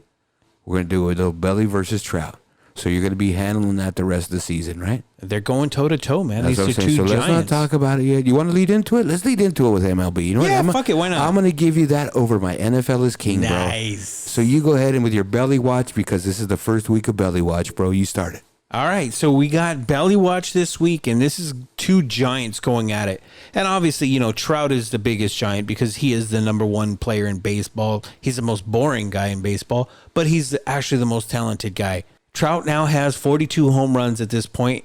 We're gonna do a little belly versus Trout. So you're gonna be handling that the rest of the season, right? They're going toe to toe, man. That's what I'm These are saying. two So let's not giants. talk about it yet. You want to lead into it? Let's lead into it with MLB. You know what? Yeah, fuck it. Why not? I'm gonna give you that over my NFL is king, bro. Nice. So you go ahead and with your belly watch because this is the first week of belly watch, bro. You start it. All right, so we got Belly Watch this week, and this is two giants going at it. And obviously, you know, Trout is the biggest giant because he is the number one player in baseball. He's the most boring guy in baseball, but he's actually the most talented guy. Trout now has 42 home runs at this point,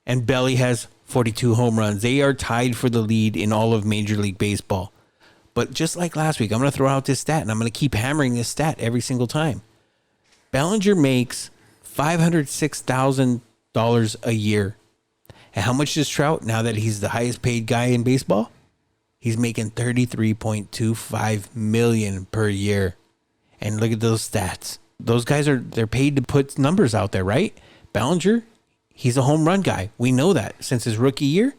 and Belly has 42 home runs. They are tied for the lead in all of Major League Baseball. But just like last week, I'm going to throw out this stat, and I'm going to keep hammering this stat every single time. Bellinger makes $506,000 a year. And how much does Trout, now that he's the highest paid guy in baseball? He's making $33.25 million per year. And look at those stats. Those guys they're paid to put numbers out there, right? Bellinger, he's a home run guy. We know that since his rookie year.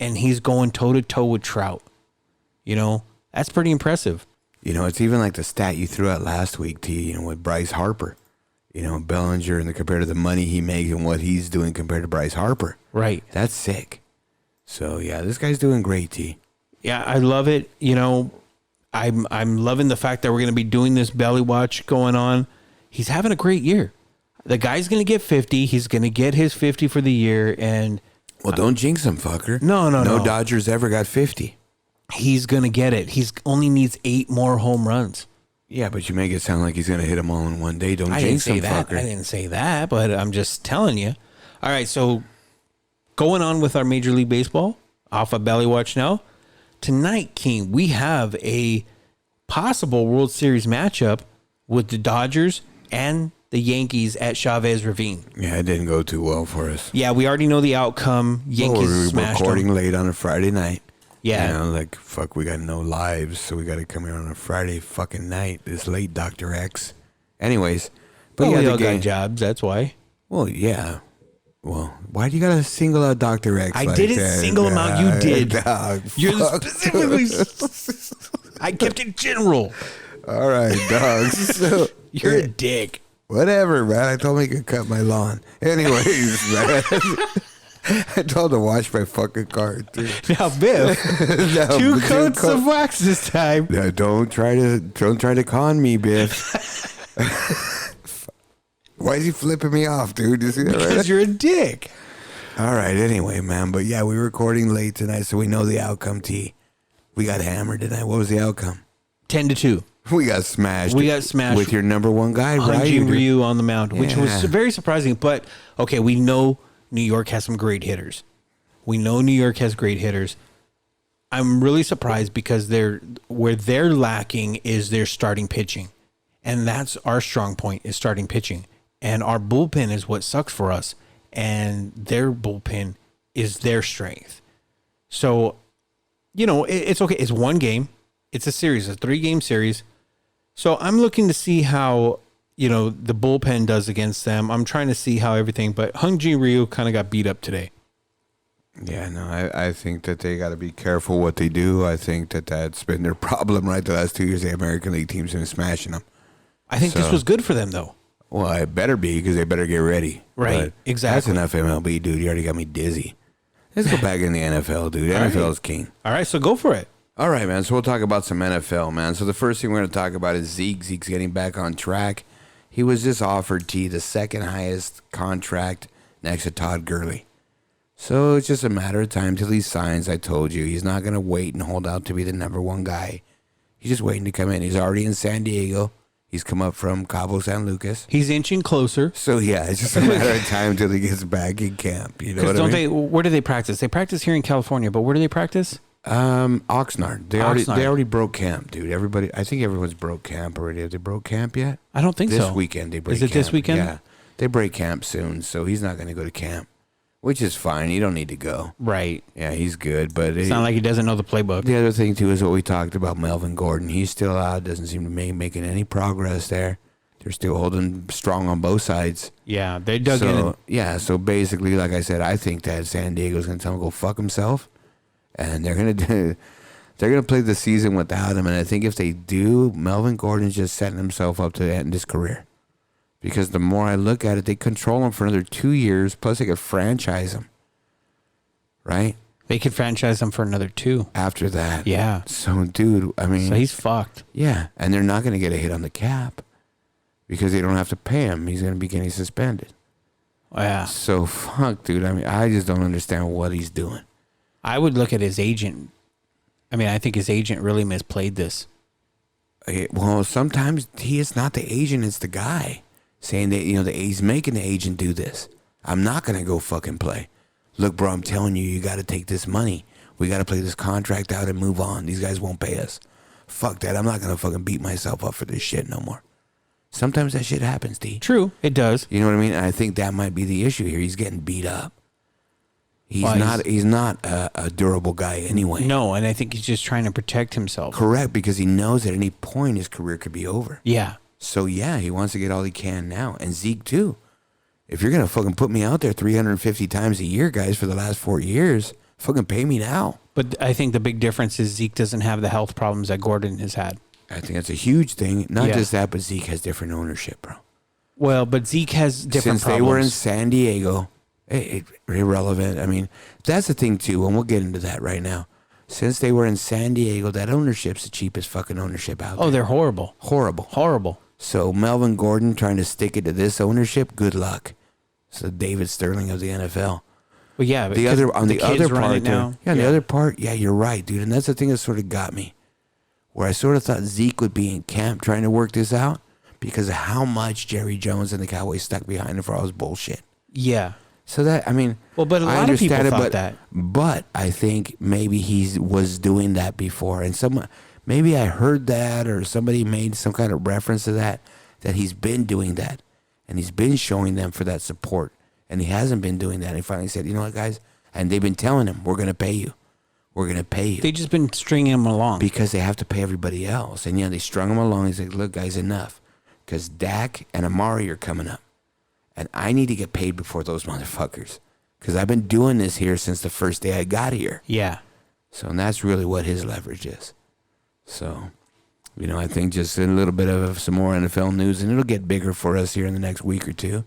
And he's going toe to toe with Trout. You know, that's pretty impressive. You know, it's even like the stat you threw out last week, T, you know, with Bryce Harper. You know, Bellinger and compared to the money he makes and what he's doing compared to Bryce Harper. Right. That's sick. So, yeah, this guy's doing great, T. Yeah, I love it. You know, I'm loving the fact that we're going to be doing this belly watch going on. He's having a great year. The guy's going to get 50. He's going to get his 50 for the year. And well, don't jinx him, fucker. No. No Dodgers ever got 50. He's going to get it. He's only needs 8 more home runs. Yeah, but you make it sound like he's going to hit them all in one day. Don't I didn't jinx say him, that. fucker. I didn't say that, but I'm just telling you. All right, so going on with our Major League Baseball, off of Belly Watch now. Tonight, King, we have a possible World Series matchup with the Dodgers and the Yankees at Chavez Ravine. Yeah, it didn't go too well for us. Yeah, we already know the outcome. Yankees we were smashed recording them. late on a Friday night. Yeah. You know, like, fuck, we got no lives, so we got to come here on a Friday fucking night. This late, Dr. X. Anyways. But Well, yeah, we the all game. got jobs, that's why. Well, yeah. Well, why do you got to single out Dr. X I like didn't that? single him out, you did. Dog, You're fuck. specifically... I kept it general. All right, dog. So, You're a dick. whatever, man. I told him he could cut my lawn. Anyways, man. I told him to wash my fucking car, too. Now, Biff, No, two but coats of wax this time. No, don't try to con me, Biff. Why is he flipping me off, dude? You see that right? Because you're a dick. All right, anyway, man. But yeah, we're recording late tonight, so we know the outcome, T. We got hammered tonight. What was the outcome? 10-2. We got smashed. We got smashed with your number one guy, right? Hanji Ryu on the mound, which was Yeah. very surprising. But, okay, we know New York has some great hitters. We know New York has great hitters. I'm really surprised because where they're lacking is their starting pitching. And that's our strong point, is starting pitching. And our bullpen is what sucks for us. And their bullpen is their strength. So, you know, it's okay. It's one game. It's a series, a 3-game series. So I'm looking to see how, you know, the bullpen does against them. I'm trying to see how everything, but Hanji Ryu kind of got beat up today. Yeah, no, I think that they got to be careful what they do. I think that's been their problem, right? The last 2 years, the American League teams have been smashing them. I think this So- was good for them, though. Well, it better be because they better get ready. Right, But exactly. That's enough MLB, dude. You already got me dizzy. Let's go back in the NFL, dude. All right. NFL is king. All right, so go for it. All right, man. So we'll talk about some NFL, man. So the first thing we're going to talk about is Zeke. Zeke's getting back on track. He was just offered T the second highest contract next to Todd Gurley. So it's just a matter of time till he signs. I told you, he's not going to wait and hold out to be the number one guy. He's just waiting to come in. He's already in San Diego. He's come up from Cabo San Lucas. He's inching closer. So, yeah, it's just a matter of time till he gets back in camp. You know what I mean? Where do they practice? They practice here in California, but where do they practice? Oxnard. They Oxnard. already broke camp, dude. I think everyone's broke camp already. Have they broke camp yet? I don't think so. This weekend they break camp. Is it this weekend? Yeah. They break camp soon, so he's not going to go to camp, which is fine. You don't need to go. Right. Yeah, he's good, but it's not like he doesn't know the playbook. The other thing, too, is what we talked about, Melvin Gordon. He's still out. Doesn't seem to be making any progress there. They're still holding strong on both sides. Yeah, they dug in. Yeah, so basically, like I said, I think that San Diego's going to tell him to go fuck himself, and they're going to play the season without him. And I think if they do, Melvin Gordon's just setting himself up to end his career. Because the more I look at it, they control him for another 2 years, plus they could franchise him, right? They could franchise him for another 2. After that. Yeah. So, dude, I mean. So he's fucked. Yeah, and they're not going to get a hit on the cap because they don't have to pay him. He's going to be getting suspended. Yeah. So, fuck, dude. I mean, I just don't understand what he's doing. I would look at his agent. I mean, I think his agent really misplayed this. Well, sometimes he is not the agent, it's the guy. Saying that, he's making the agent do this. I'm not going to go fucking play. Look, bro, I'm telling you, you got to take this money. We got to play this contract out and move on. These guys won't pay us. Fuck that. I'm not going to fucking beat myself up for this shit no more. Sometimes that shit happens, D. True, it does. You know what I mean? I think that might be the issue here. He's getting beat up. He's not a durable guy anyway. No, and I think he's just trying to protect himself. Correct, because he knows at any point his career could be over. Yeah. So, yeah, he wants to get all he can now. And Zeke, too. If you're going to fucking put me out there 350 times a year, guys, for the last 4 years, fucking pay me now. But I think the big difference is Zeke doesn't have the health problems that Gordon has had. I think that's a huge thing. Not just that, but Zeke has different ownership, bro. Well, but Zeke has different problems. Since they were in San Diego, irrelevant. I mean, that's the thing, too, and we'll get into that right now. Since they were in San Diego, that ownership's the cheapest fucking ownership out there. Oh, they're horrible. Horrible. So Melvin Gordon trying to stick it to this ownership, good luck. It's the David Sterling of the NFL. Well, yeah. The other part, the other part, yeah, you're right, dude. And that's the thing that sort of got me. Where I sort of thought Zeke would be in camp trying to work this out because of how much Jerry Jones and the Cowboys stuck behind him for all his bullshit. Yeah. So that, I mean, but a lot of people thought that. But I think maybe he was doing that before. And maybe I heard that or somebody made some kind of reference to that he's been doing that. And he's been showing them for that support. And he hasn't been doing that. And he finally said, you know what, guys? And they've been telling him, we're going to pay you. We're going to pay you. They've just been stringing him along. Because they have to pay everybody else. And, they strung him along. He's like, look, guys, enough. Because Dak and Amari are coming up. And I need to get paid before those motherfuckers. Because I've been doing this here since the first day I got here. Yeah. So, and that's really what his leverage is. So, I think just a little bit of some more NFL news. And it'll get bigger for us here in the next week or two.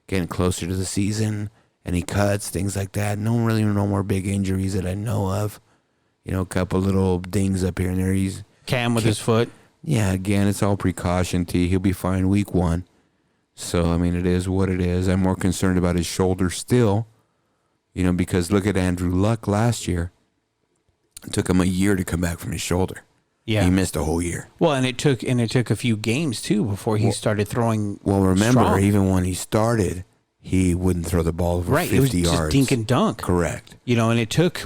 Getting closer to the season. Any cuts, things like that. No more big injuries that I know of. A couple little dings up here and there. Cam with his foot. Yeah, again, it's all precaution, T. He'll be fine week 1. So, I mean, it is what it is. I'm more concerned about his shoulder still, because look at Andrew Luck last year. It took him a year to come back from his shoulder. Yeah. He missed a whole year. Well, and it took a few games, too, before he started throwing remember, strong. Even when he started, he wouldn't throw the ball over 50 yards. Right, it was just dink and dunk. Correct. And it took,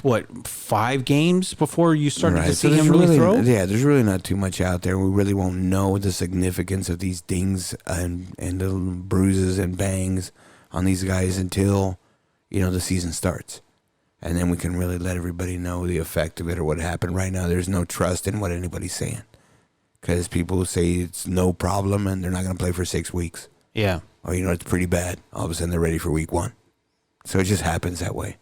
5 games before you started to see him really throw? Yeah, there's really not too much out there. We really won't know the significance of these dings and little bruises and bangs on these guys until, the season starts. And then we can really let everybody know the effect of it or what happened. Right now, there's no trust in what anybody's saying. Because people say it's no problem and they're not going to play for 6 weeks. Yeah. Or, it's pretty bad. All of a sudden, they're ready for week 1. So it just happens that way.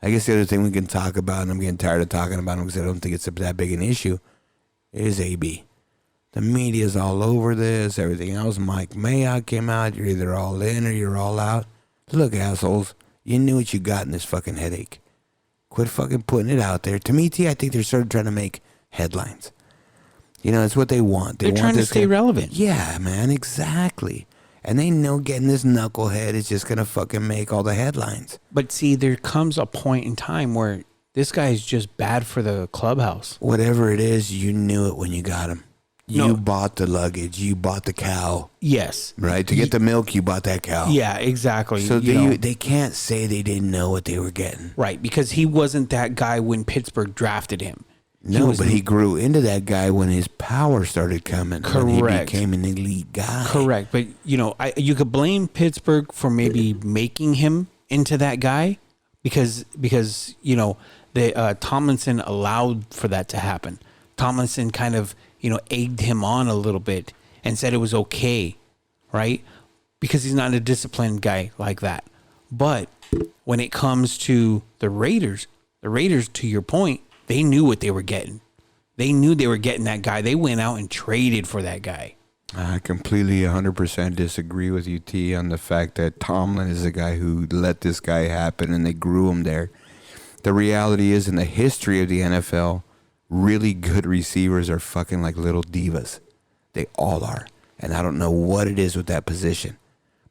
I guess the other thing we can talk about, and I'm getting tired of talking about them because I don't think it's that big an issue, is AB. The media's all over this, everything else. Mike Mayock came out. You're either all in or you're all out. Look, assholes, you knew what you got in this fucking headache. Quit fucking putting it out there. To me, T, I think they're sort of trying to make headlines. It's what they want. They're trying to stay relevant. Yeah, man, exactly. And they know getting this knucklehead is just going to fucking make all the headlines. But see, there comes a point in time where this guy is just bad for the clubhouse. Whatever it is, you knew it when you got him. You bought the luggage. You bought the cow. Yes. Right? To get the milk, you bought that cow. Yeah, exactly. So they can't say they didn't know what they were getting. Right, because he wasn't that guy when Pittsburgh drafted him. No, but he grew into that guy when his power started coming. Correct. When he became an elite guy. Correct. But, you could blame Pittsburgh for maybe making him into that guy because Tomlinson allowed for that to happen. Tomlinson kind of, egged him on a little bit and said it was okay, right? Because he's not a disciplined guy like that. But when it comes to the Raiders, to your point, they knew what they were getting. They knew they were getting that guy. They went out and traded for that guy. I completely 100% disagree with you, T, on the fact that Tomlin is the guy who let this guy happen and they grew him there. The reality is, in the history of the NFL, really good receivers are fucking like little divas. They all are. And I don't know what it is with that position,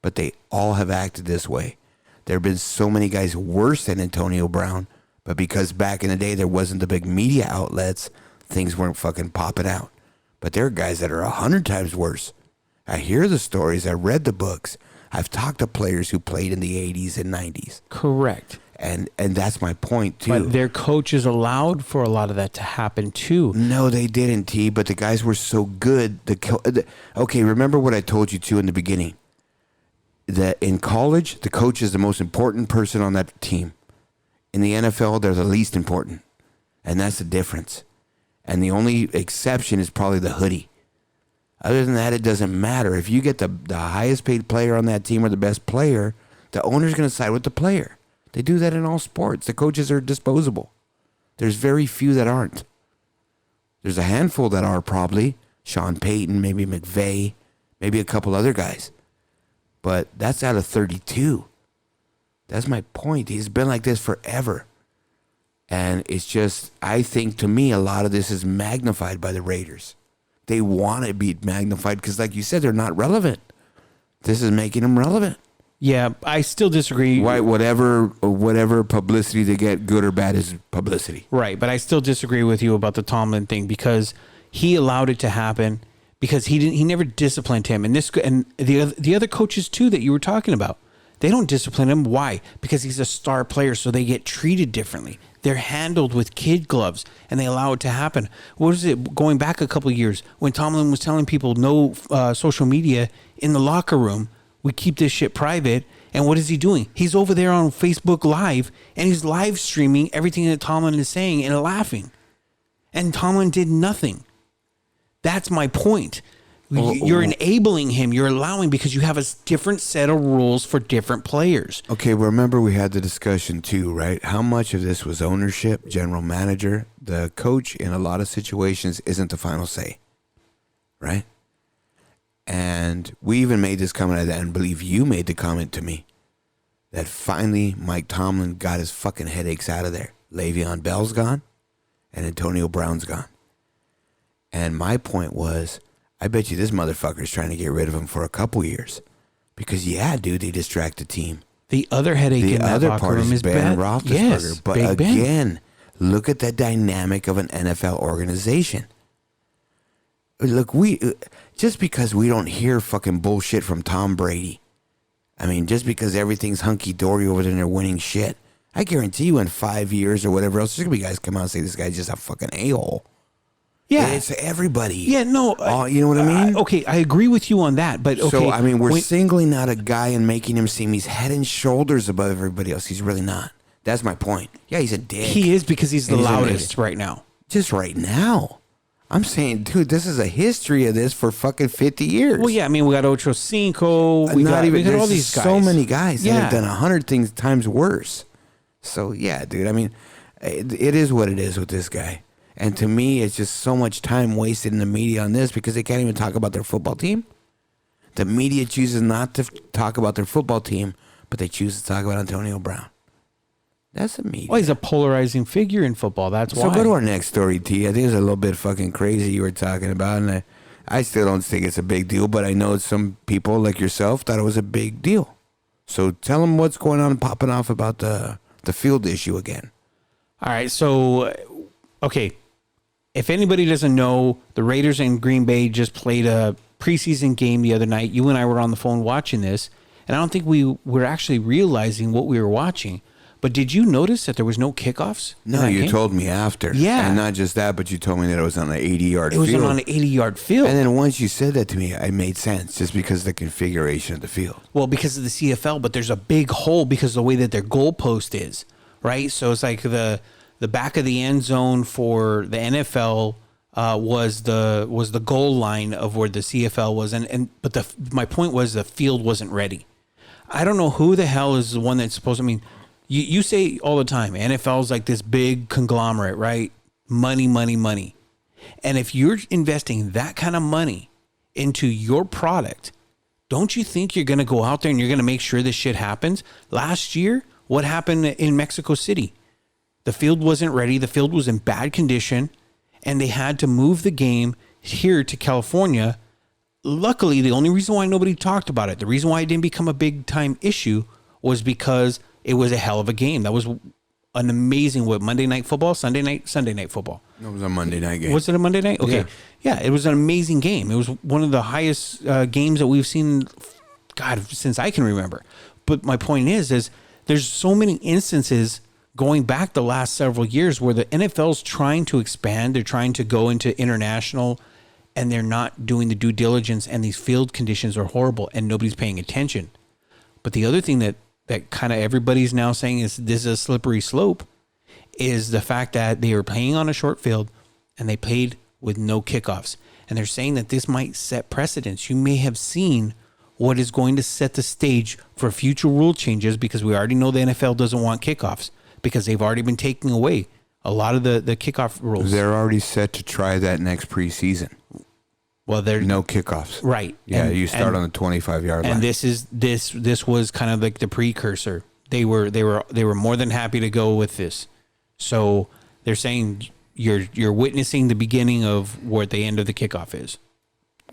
but they all have acted this way. There have been so many guys worse than Antonio Brown, but because back in the day there wasn't the big media outlets, things weren't fucking popping out. But there are guys that are 100 times worse. I hear the stories. I read the books. I've talked to players who played in the 80s and 90s. Correct. And that's my point, too. But their coaches allowed for a lot of that to happen, too. No, they didn't, T, but the guys were so good. Okay, remember what I told you, too, in the beginning. That in college, the coach is the most important person on that team. In the NFL, they're the least important. And that's the difference. And the only exception is probably the hoodie. Other than that, it doesn't matter. If you get the highest paid player on that team or the best player, the owner's going to side with the player. They do that in all sports. The coaches are disposable. There's very few that aren't. There's a handful that are probably. Sean Payton, maybe McVay, maybe a couple other guys. But that's out of 32. That's my point. He's been like this forever. And it's just, I think to me, a lot of this is magnified by the Raiders. They want to be magnified because, like you said, they're not relevant. This is making them relevant. Yeah, I still disagree. Why, whatever publicity they get, good or bad, is publicity. Right, but I still disagree with you about the Tomlin thing because he allowed it to happen because he never disciplined him, and the other coaches too that you were talking about, they don't discipline him. Why? Because he's a star player, so they get treated differently. They're handled with kid gloves, and they allow it to happen. What is it? Going back a couple of years, when Tomlin was telling people no social media in the locker room. We keep this shit private. And what is he doing? He's over there on Facebook Live, and he's live streaming everything that Tomlin is saying and laughing. And Tomlin did nothing. That's my point. You're enabling him. You're allowing because you have a different set of rules for different players. Okay, remember we had the discussion too, right? How much of this was ownership, general manager? The coach in a lot of situations isn't the final say, right? And we even made this comment at that, and believe you made the comment to me that finally Mike Tomlin got his fucking headaches out of there. Le'Veon Bell's gone, and Antonio Brown's gone. And my point was, I bet you this motherfucker's trying to get rid of him for a couple years. Because, yeah, dude, they distract the team. The other headache in that locker room is Ben Ben Roethlisberger. Yes, but Big Ben. again, look at the dynamic of an NFL organization. Look, just because we don't hear fucking bullshit from Tom Brady, I mean, just because everything's hunky-dory over there and they're winning shit, I guarantee you in 5 years or whatever else, there's going to be guys come out and say this guy's just a fucking a-hole. Yeah. It's everybody. Yeah, no. You know what I mean? Okay, I agree with you on that, but okay. So, I mean, we're singling out a guy and making him seem he's head and shoulders above everybody else. He's really not. That's my point. Yeah, he's a dick. He is because he's the And loudest right now. Just right now. I'm saying, dude, this is a history of this for fucking 50 years. Well, yeah, I mean, we got Ocho Cinco. We got all these guys. So many guys that Yeah. have done 100 things times worse. So, yeah, dude, I mean, it is what it is with this guy. And to me, it's just so much time wasted in the media on this because they can't even talk about their football team. The media chooses not to talk about their football team, but they choose to talk about Antonio Brown. That's the media. Well, he's a polarizing figure in football. That's why. So go to our next story, T. I think it's a little bit fucking crazy you were talking about. And I still don't think it's a big deal, but I know some people like yourself thought it was a big deal. So tell them what's going on, popping off about the field issue again. All right, so, okay. If anybody doesn't know, the Raiders and Green Bay just played a preseason game the other night. You and I were on the phone watching this, and I don't think we were actually realizing what we were watching. But did you notice that there was no kickoffs? No, you told me after. Yeah. And not just that, but you told me that it was on an 80-yard It field. was on an 80-yard field. And then once you said that to me, it made sense just because of the configuration of the field. Well, because of the CFL, but there's a big hole because of the way that their goalpost is, right? So it's like the back of the end zone for the NFL was the goal line of where the CFL was, but my point was the field wasn't ready. I don't know who the hell is the one that's supposed to. I mean, you say all the time, NFL's like this big conglomerate, right? Money, money, money. And if you're investing that kind of money into your product, don't you think you're going to go out there and you're going to make sure this shit happens? Last year, what happened in Mexico City? The field wasn't ready. The field was in bad condition, and they had to move the game here to California. Luckily, the only reason why nobody talked about it, the reason why it didn't become a big time issue was because it was a hell of a game. That was an amazing, Monday Night Football, Sunday Night Football. It was a Monday night game. Was it a Monday night? Okay. Yeah, it was an amazing game. It was one of the highest games that we've seen, God, since I can remember. But my point is there's so many instances going back the last several years where the NFL's trying to expand. They're trying to go into international, and they're not doing the due diligence, and these field conditions are horrible, and nobody's paying attention. But the other thing that kind of everybody's now saying is this is a slippery slope is the fact that they were playing on a short field and they played with no kickoffs. And they're saying that this might set precedents. You may have seen what is going to set the stage for future rule changes, because we already know the NFL doesn't want kickoffs because they've already been taking away a lot of the kickoff rules. They're already set to try that next preseason. Well, they're no kickoffs. Right. Yeah, you start on the 25-yard line. And this was kind of like the precursor. They were more than happy to go with this. So they're saying you're witnessing the beginning of where the end of the kickoff is.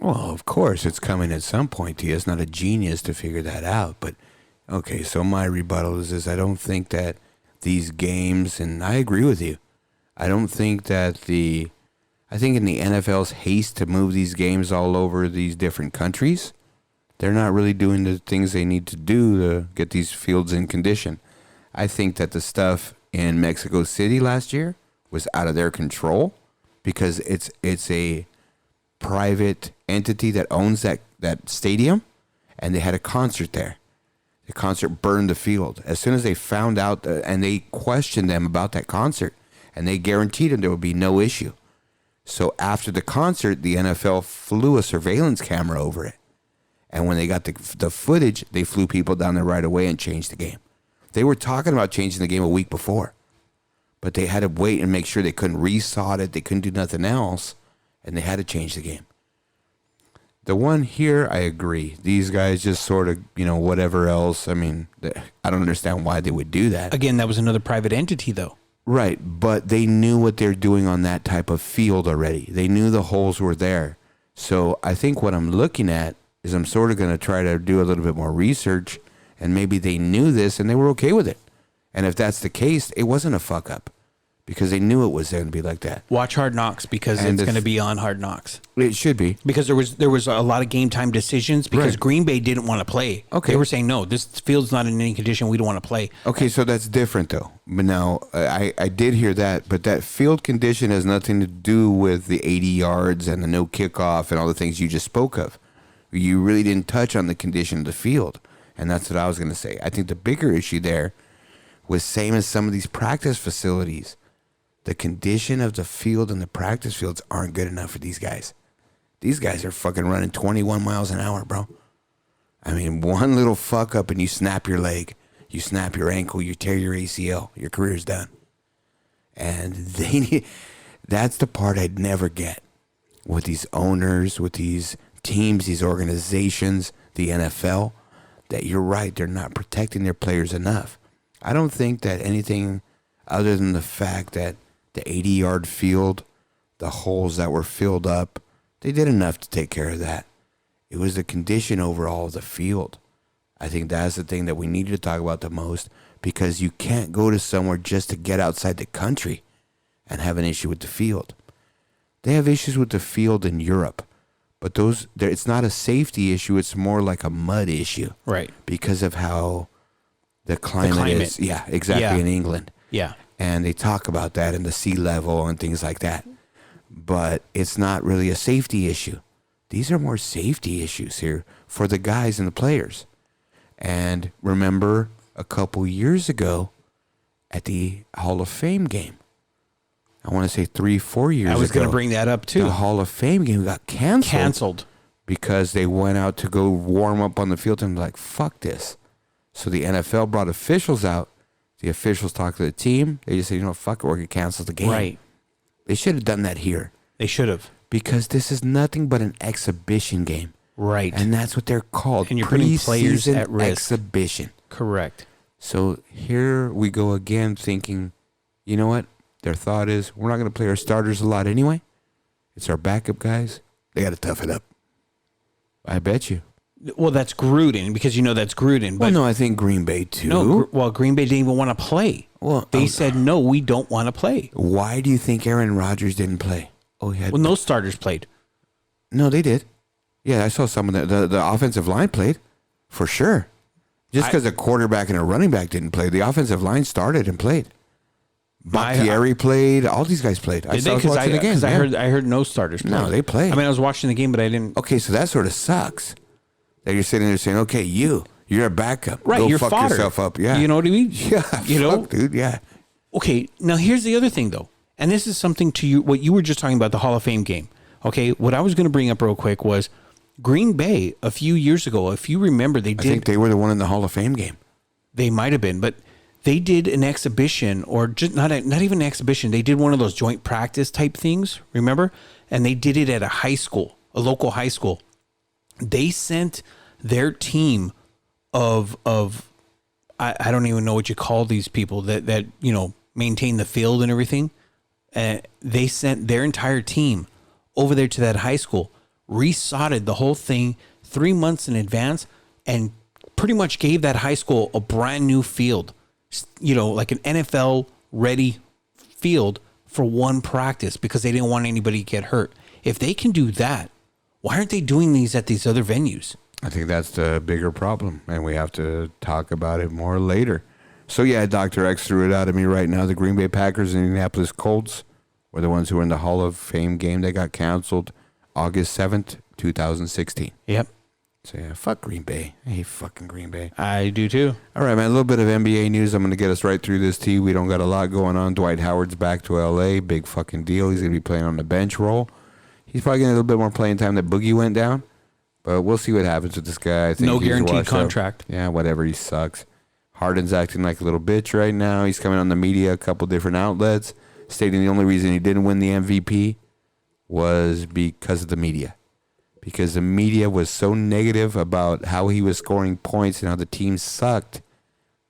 Well, of course, it's coming at some point. He is not a genius to figure that out. But okay, so my rebuttal is I don't think that these games, and I agree with you. I don't think that I think in the NFL's haste to move these games all over these different countries, they're not really doing the things they need to do to get these fields in condition. I think that the stuff in Mexico City last year was out of their control because it's a private entity that owns that stadium, and they had a concert there. The concert burned the field. As soon as they found out, and they questioned them about that concert, and they guaranteed them there would be no issue. So after the concert, the NFL flew a surveillance camera over it. And when they got the footage, they flew people down there right away and changed the game. They were talking about changing the game a week before. But they had to wait and make sure they couldn't resod it. They couldn't do nothing else. And they had to change the game. The one here, I agree. These guys just sort of, whatever else. I mean, I don't understand why they would do that. Again, that was another private entity, though. Right, but they knew what they're doing on that type of field already. They knew the holes were there. So I think what I'm looking at is I'm sort of going to try to do a little bit more research, and maybe they knew this and they were okay with it. And if that's the case, it wasn't a fuck up because they knew it was going to be like that. Watch Hard Knocks because it's going to be on Hard Knocks. It should be. Because there was a lot of game time decisions because Green Bay didn't want to play. Okay. They were saying, no, this field's not in any condition. We don't want to play. Okay, so that's different though. But now I did hear that, but that field condition has nothing to do with the 80 yards and the no kickoff and all the things you just spoke of. You really didn't touch on the condition of the field. And that's what I was going to say. I think the bigger issue there was same as some of these practice facilities. The condition of the field and the practice fields aren't good enough for these guys. These guys are fucking running 21 miles an hour, bro. I mean, one little fuck up and you snap your leg, you snap your ankle, you tear your ACL, your career's done. And that's the part I'd never get with these owners, with these teams, these organizations, the NFL, that you're right, they're not protecting their players enough. I don't think that anything other than the fact that the 80-yard field, the holes that were filled up, They did enough to take care of that. It was the condition overall of the field. I think that's the thing that we need to talk about the most, because you can't go to somewhere just to get outside the country and have an issue with the field. They have issues with the field in Europe, but it's not a safety issue. It's more like a mud issue. Right. Because of how the climate is. Yeah, exactly, Yeah. in England. Yeah. And they talk about that and the sea level and things like that. But it's not really a safety issue. These are more safety issues here for the guys and the players. And remember a couple years ago at the Hall of Fame game, I want to say 3-4 years ago. I was going to bring that up too. The Hall of Fame game got canceled. Because they went out to go warm up on the field and like, fuck this. So the NFL brought officials out. The officials talked to the team. They just said, you know, fuck it, we're going to cancel the game. Right. They should have done that here. They should have. Because this is nothing but an exhibition game. Right. And that's what they're called. And you're putting players Preseason at risk. Exhibition. Correct. So here we go again thinking, you know what? Their thought is, we're not going to play our starters a lot anyway. It's our backup guys. They got to tough it up. I bet you. Well, that's Gruden, because you know that's Gruden. But Well, no, I think Green Bay too. no, Green Bay didn't even want to play. Well, They said, no, we don't want to play. why do you think Aaron Rodgers didn't play? Oh, he had. Well, no starters played. No, they did. Yeah, I saw some of the offensive line played, for sure. Just because a quarterback and a running back didn't play, the offensive line started and played. Bakhtiari played. All these guys played. I was watching the game. Because I heard no starters played. No, they played. I mean, I was watching the game, but I didn't. Okay, so that sort of sucks. That you're sitting there saying, okay, you're a backup. Right, Go you're fuck fodder. yourself up. Yeah. You know what I mean? Yeah. You know? Fuck, dude. Yeah. Okay, now here's the other thing, though. And this is something to you, what you were just talking about, the Hall of Fame game. Okay, what I was going to bring up real quick was Green Bay a few years ago, if you remember, I think they were the one in the Hall of Fame game. They might have been, but they did an exhibition, or just not even an exhibition. They did one of those joint practice type things, remember? And they did it at a high school, a local high school. They sent their team of I don't even know what you call these people that you know, maintain the field and everything. They sent their entire team over there to that high school, resodded the whole thing 3 months in advance, and pretty much gave that high school a brand new field, you know, like an NFL ready field for one practice, because they didn't want anybody to get hurt. If they can do that, why aren't they doing these at these other venues? I think that's the bigger problem, and we have to talk about it more later. So, yeah, Dr. X threw it out at me right now. The Green Bay Packers and Indianapolis Colts were the ones who were in the Hall of Fame game. They got canceled August 7th, 2016. Yep. So, yeah, fuck Green Bay. I hate fucking Green Bay. I do too. All right, man, a little bit of NBA news. I'm going to get us right through this, T. We don't got a lot going on. Dwight Howard's back to L.A. Big fucking deal. He's going to be playing on the bench role. He's probably getting a little bit more playing time that Boogie went down. But we'll see what happens with this guy. I think No he's guaranteed washed up. contract. Yeah, whatever. He sucks. Harden's acting like a little bitch right now. He's coming on the media, a couple different outlets, stating the only reason he didn't win the MVP was because of the media. Because the media was so negative about how he was scoring points and how the team sucked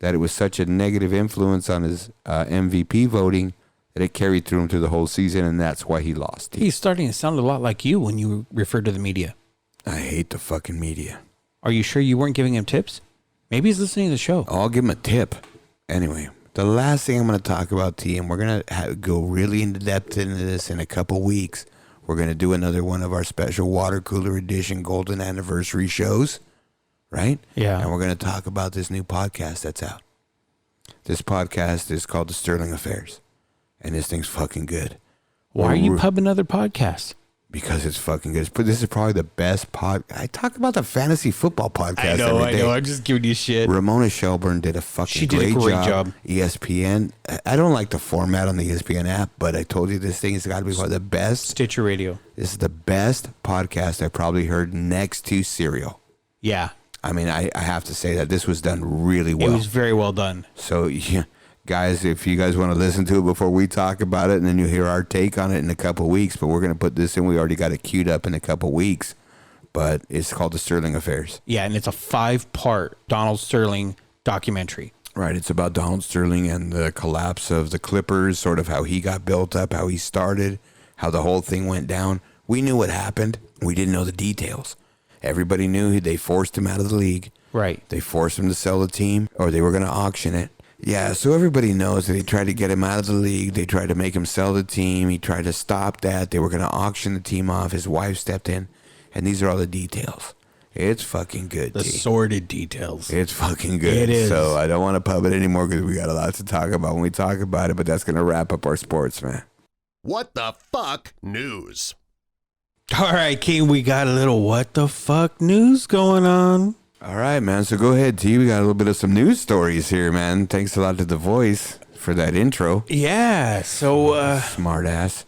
that it was such a negative influence on his MVP voting that it carried through him through the whole season, and that's why he lost. He's starting to sound a lot like you when you refer to the media. I hate the fucking media. Are you sure you weren't giving him tips? Maybe he's listening to the show. I'll give him a tip. Anyway, the last thing I'm going to talk about, T, and we're going to go really into depth into this in a couple weeks. We're going to do another one of our special water cooler edition golden anniversary shows, right? Yeah. And we're going to talk about this new podcast that's out. This podcast is called The Sterling Affairs, and this thing's fucking good. Why are you pubbing other podcasts? Because it's fucking good. But this is probably the best I talk about the fantasy football podcast every day. I'm just giving you shit. Ramona Shelburne did a fucking great job. ESPN. I don't like the format on the ESPN app, but I told you this thing has got to be one of the best. Stitcher Radio. This is the best podcast I probably heard next to Serial. Yeah. I mean, I have to say that this was done really well. It was very well done. So, yeah, guys, if you guys want to listen to it before we talk about it, and then you'll hear our take on it in a couple weeks, but we're going to put this in. We already got it queued up in a couple weeks, but it's called The Sterling Affairs. Yeah, and it's a 5-part Donald Sterling documentary. Right, it's about Donald Sterling and the collapse of the Clippers, sort of how he got built up, how he started, how the whole thing went down. We knew what happened. We didn't know the details. Everybody knew they forced him out of the league. Right. They forced him to sell the team, or they were going to auction it. Yeah, so everybody knows that they tried to get him out of the league. They tried to make him sell the team. He tried to stop that. They were going to auction the team off. His wife stepped in. And these are all the details. It's fucking good, The T. sordid details. It's fucking good. It is. So I don't want to pub it anymore because we got a lot to talk about when we talk about it, but that's going to wrap up our sports, man. What the fuck news? All right, King, we got a little what the fuck news going on. All right, man. So go ahead, T. We got a little bit of some news stories here, man. Thanks a lot to The Voice for that intro. Yeah, so Smart ass.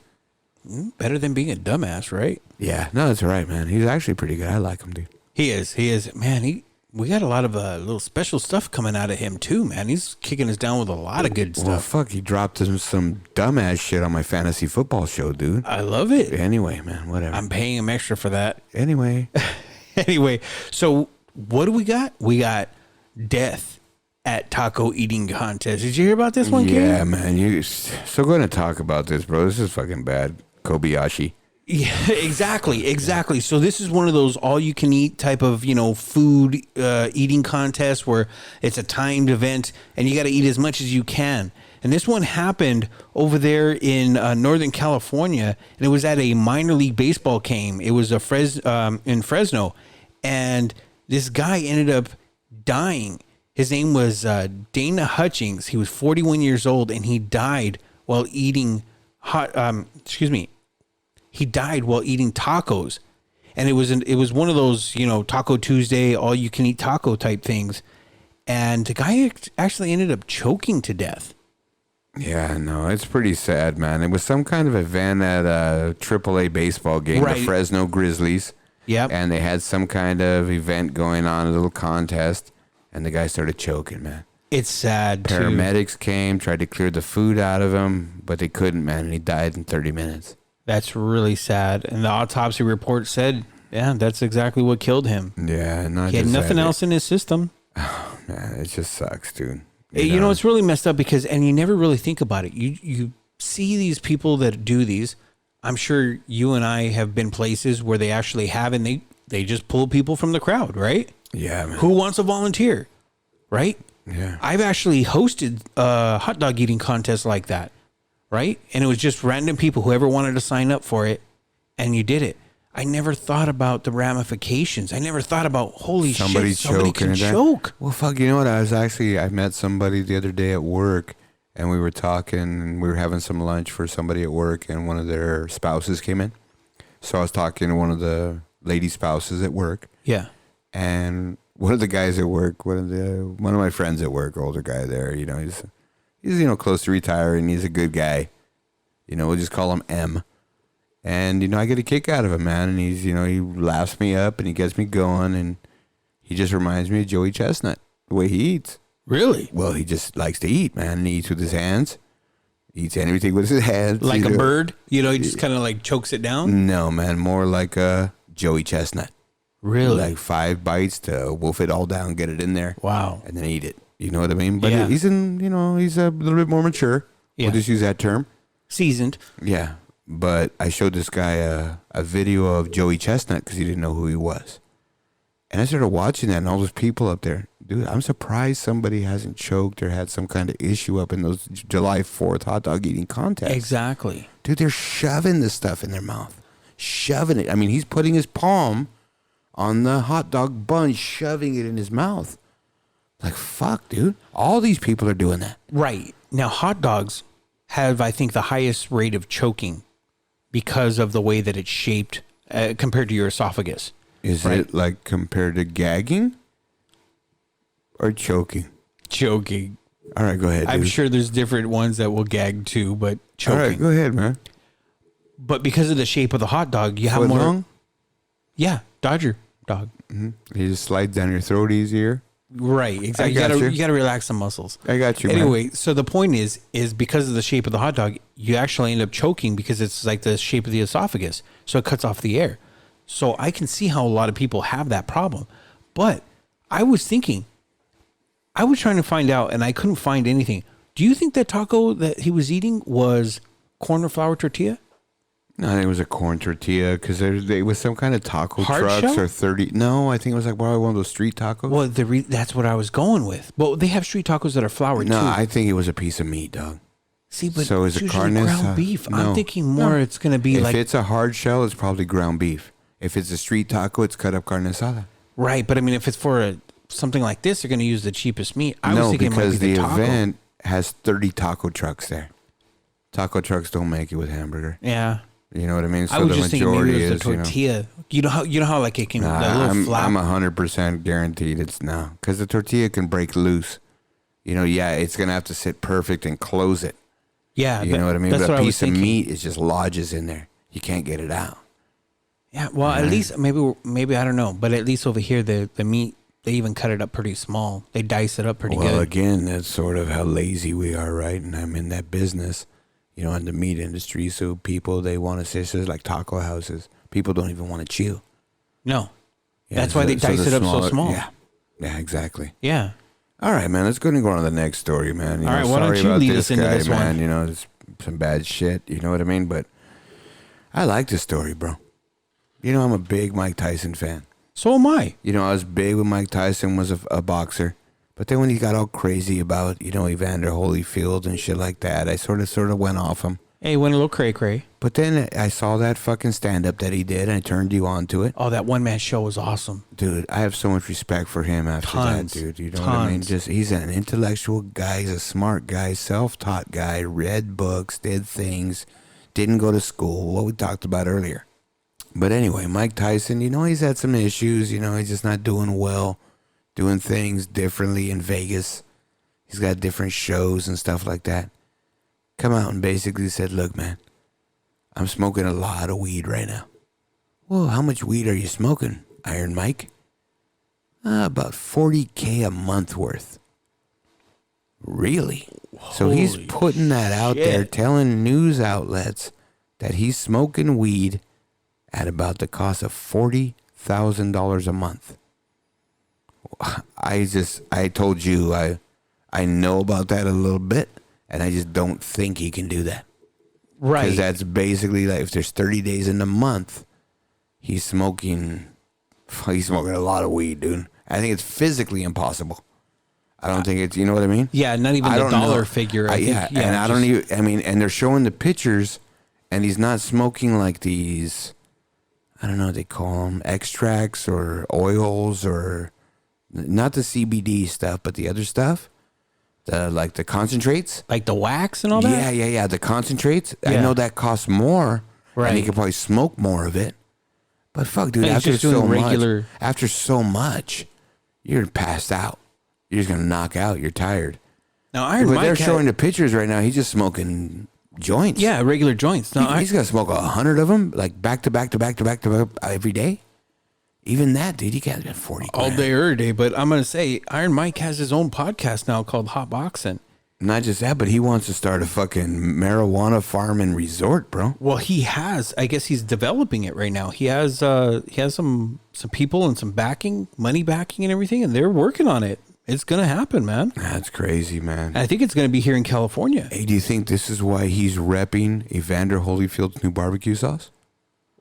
better than being a dumbass, right? Yeah, no, that's all right, man. He's actually pretty good. I like him, dude. He is. Man, we got a lot of little special stuff coming out of him too, man. He's kicking us down with a lot of good Well, stuff. fuck, he dropped some dumbass shit on my fantasy football show, dude. I love it. Anyway, man, whatever. I'm paying him extra for that. Anyway. Anyway, so what do we got? We got death at taco eating contest. Did you hear about this one, King? Yeah, man. So going to talk about this, bro. This is fucking bad. Kobayashi. Yeah, exactly. So this is one of those all-you-can-eat type of, food eating contests where it's a timed event and you got to eat as much as you can. And this one happened over there in Northern California, and it was at a minor league baseball game. It was in Fresno, and this guy ended up dying. His name was Dana Hutchings. He was 41 years old, and he died while eating He died while eating tacos, and it was one of those Taco Tuesday all you can eat taco type things, and the guy actually ended up choking to death. Yeah, no, it's pretty sad, man. It was some kind of event at a AAA baseball game, Right. the Fresno Grizzlies. Yep. And they had some kind of event going on, a little contest, and the guy started choking, man. It's sad too. Paramedics came, tried to clear the food out of him, but they couldn't, man, and he died in 30 minutes. That's really sad. And the autopsy report said, yeah, that's exactly what killed him. Yeah, not He had just nothing that, else in his system. Man, it just sucks, dude. You know, it's really messed up because, and you never really think about it. You see these people that do these. I'm sure you and I have been places where they actually have, and they just pull people from the crowd, right? Yeah, man. Who wants to volunteer, right? Yeah. I've actually hosted a hot dog eating contest like that, right? And it was just random people, whoever wanted to sign up for it, and you did it. I never thought about the ramifications. I never thought about, holy shit, somebody can choke. Well, fuck, you know what? I met somebody the other day at work, and we were talking, and we were having some lunch for somebody at work, and one of their spouses came in. So I was talking to one of the lady spouses at work. Yeah. And one of the guys at work, one of my friends at work, older guy there, he's close to retiring. He's a good guy. We'll just call him M. And, I get a kick out of him, man. And he's, he laughs me up and he gets me going. And he just reminds me of Joey Chestnut, the way he eats. Really? Well, he just likes to eat, man. And he eats with his hands. He eats everything with his hands. Like a bird? He just kind of like chokes it down? No, man. More like a Joey Chestnut. Really? Like 5 bites to wolf it all down, get it in there. Wow. And then eat it. You know what I mean? But Yeah. he's he's a little bit more mature. Yeah. We'll just use that term. Seasoned. Yeah. But I showed this guy a video of Joey Chestnut because he didn't know who he was. And I started watching that and all those people up there. Dude, I'm surprised somebody hasn't choked or had some kind of issue up in those July 4th hot dog eating contests. Exactly. Dude, they're shoving this stuff in their mouth. Shoving it. I mean, he's putting his palm on the hot dog bun, shoving it in his mouth. Like, fuck, dude. All these people are doing that. Right. Now, hot dogs have, I think, the highest rate of choking because of the way that it's shaped compared to your esophagus. Is Right. it like compared to gagging or choking? Choking. All right, go ahead. I'm dude. sure there's different ones that will gag too, but choking. All right, go ahead, man. But because of the shape of the hot dog, you have Foot more. long? Yeah, Dodger dog. You just slide down your throat easier. Right, exactly. You got to relax the muscles. I got you, man. Anyway, so the point is because of the shape of the hot dog, you actually end up choking because it's like the shape of the esophagus, so it cuts off the air. So I can see how a lot of people have that problem. But I was trying to find out, and I couldn't find anything. Do you think that taco that he was eating was corn or flour tortilla? No, I think it was a corn tortilla because they was some kind of taco Hard trucks shell? or 30. No, I think it was like probably one of those street tacos. Well, that's what I was going with. But they have street tacos that are floured no, too. I think it was a piece of meat, dog. See, but So is it's it usually carne ground asada? beef. No. I'm thinking more it's going to be If like it's a hard shell, it's probably ground beef. If it's a street taco, it's cut up carne asada. right. But I mean, if it's for something like this, they're going to use the cheapest meat. I was No, thinking because it might be the the taco. event has 30 taco trucks there. Taco trucks don't make it with hamburger. Yeah. You know what I mean? So I was the just thinking maybe majority it was the is, you know. tortilla. You know how like it can Nah, that little I'm flap. 100% guaranteed it's no, because the tortilla can break loose. You know, yeah, it's gonna have to sit perfect and close it. yeah, You know what I mean? That's But what a I was piece of thinking. meat is just lodges in there. You can't get it out. Yeah, well, at least maybe I don't know, but at least over here the meat they even cut it up pretty small. They dice it up pretty Well, good. again, that's sort of how lazy we are, right? And I'm in that business, you know, in the meat industry. So people, they want to say, so it's like taco houses. People don't even want to chew. No, Yeah, that's why they dice the it up so smaller- small. Yeah, exactly. Yeah. All right, man. Let's go and go on to the next story, man. You All know, right, why don't sorry you about lead this us into guy, this man. one? You know, it's some bad shit. You know what I mean? But I like this story, bro. You know, I'm a big Mike Tyson fan. So am I. You know, I was big when Mike Tyson was a boxer. But then when he got all crazy about, you know, Evander Holyfield and shit like that, I sort of went off him. Hey, went a little cray cray. But then I saw that fucking stand-up that he did, and I turned you on to it. Oh, that one man show was awesome. Dude, I have so much respect for him after Tons. that, dude. You know what I mean? Tons. Just he's an intellectual guy. He's a smart guy, self-taught guy, read books, did things, didn't go to school, what we talked about earlier. But anyway, Mike Tyson, you know, he's had some issues. You know, he's just not doing well, doing things differently in Vegas. He's got different shows and stuff like that. Come out and basically said, look, man, I'm smoking a lot of weed right now. Well, how much weed are you smoking, Iron Mike? About $40K a month worth. Really? So he's Holy putting that out there, shit. telling news outlets that he's smoking weed at about the cost of $40,000 a month. I told you I know about that a little bit, and I just don't think he can do that. Right. Because that's basically like if there's 30 days in a month, he's smoking a lot of weed, dude. I think it's physically impossible. I don't think it's, you know what I mean? Yeah, not even I the don't dollar know. figure. Yeah, and I don't even, I mean, and they're showing the pictures, and he's not smoking like these, I don't know what they call them, extracts or oils or not the CBD stuff, but the other stuff. Like the concentrates. like the wax and all that. Yeah. The concentrates. I Yeah. know that costs more. And he Right. could probably smoke more of it. But fuck, dude, But he's after just doing regular- after so much, you're passed out. You're just gonna knock out. You're tired. Now Iron But Mike they're had- showing the pictures right now. He's just smoking joints. yeah, regular joints. No, He's gonna smoke 100 of them, like back to back every day. Even that, dude, you can't get 40 all grand. day, every day. But I'm gonna say Iron Mike has his own podcast now called Hot Boxing. Not just that, but he wants to start a fucking marijuana farm and resort, bro. Well, he has. I guess he's developing it right now. He has some people and some backing, money backing, and everything, and they're working on it. It's gonna happen, man. That's crazy, man. And I think it's gonna be here in California. Hey, do you think this is why he's repping Evander Holyfield's new barbecue sauce?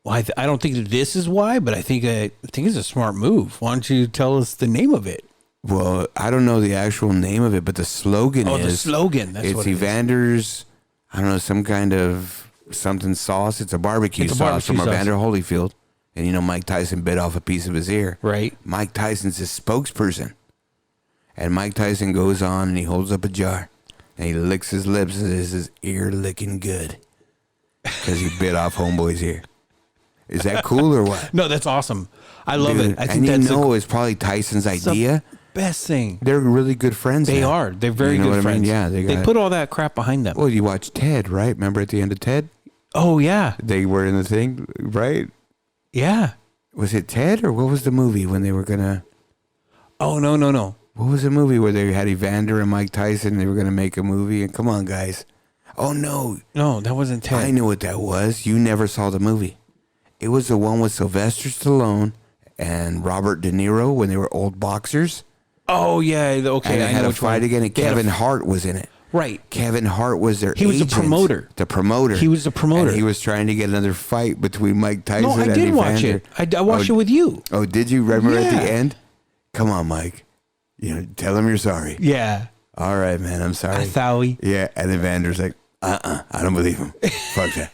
Well, I don't think that this is why, but I think it's a smart move. Why don't you tell us the name of it? Well, I don't know the actual name of it, but the slogan Oh, is... the slogan. That's it's what it is. Evander's, I don't know, some kind of something sauce. It's a barbecue It's a sauce barbecue from sauce. Evander Holyfield. And, you know, Mike Tyson bit off a piece of his ear. Right. Mike Tyson's his spokesperson. And Mike Tyson goes on and he holds up a jar. And he licks his lips and says, his ear licking good. Because he bit off homeboy's ear. Is that cool or what? No, that's awesome. I love Dude, it. I think and you that's know it's probably Tyson's the idea. best thing. They're really good friends They now. are. They're very You know good what I friends. mean? Yeah, they got- put all that crap behind them. Well, you watch Ted, right? Remember at the end of Ted? Oh yeah, They were in the thing, right? yeah. Was it Ted or what was the movie when they were gonna... Oh no. What was the movie where they had Evander and Mike Tyson? They were gonna make a movie, and come on, guys. Oh no, No, that wasn't Ted. I know what that was. You never saw the movie. It was the one with Sylvester Stallone and Robert De Niro when they were old boxers. Oh yeah. Okay, And they I had know a which fight one. again, and They had a Kevin f- Hart was in it. Right. Kevin Hart was their He was the agent. promoter. The promoter. He was the promoter. And he was trying to get another fight between Mike Tyson No, I and did Evander. watch it. I watched it with you. Oh, did you? Remember at Yeah. the end? Come on, Mike. Tell him you're sorry. Yeah. All right, man. I'm sorry. Thaui. Yeah, and Evander's like, I don't believe him. Fuck that.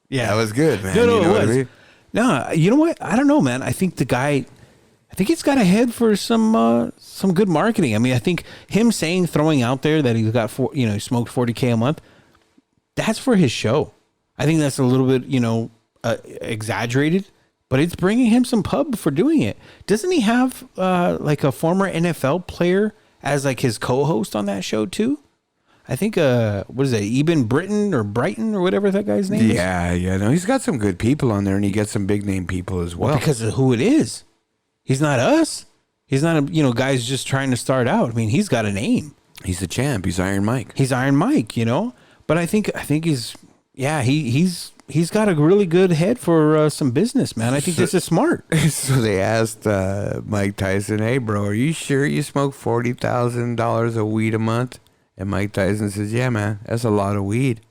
Yeah. That was good, man. No, You know it what I was. mean? No, you know what? I don't know, man. I think he's got a head for some good marketing. I mean, I think him throwing out there that he's got he smoked 40K a month, that's for his show. I think that's a little bit, exaggerated, but it's bringing him some pub for doing it. Doesn't he have like a former NFL player as like his co-host on that show too? I think, what is it, Eben Britton or Brighton or whatever that guy's name is? Yeah. No, he's got some good people on there, and he gets some big name people as well. Because of who it is. He's not us. He's not guys just trying to start out. I mean, he's got a name. He's the champ. He's Iron Mike. He's Iron Mike, But I think he's got a really good head for some business, man. I think this is smart. So they asked Mike Tyson, "Hey, bro, are you sure you smoke $40,000 of weed a month?" And Mike Tyson says, "Yeah, man, that's a lot of weed.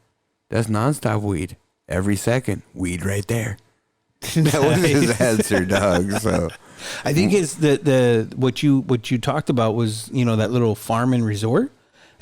That's nonstop weed. Every second, weed right there." That was his answer, dog. So I think it's the what you talked about was that little farm and resort.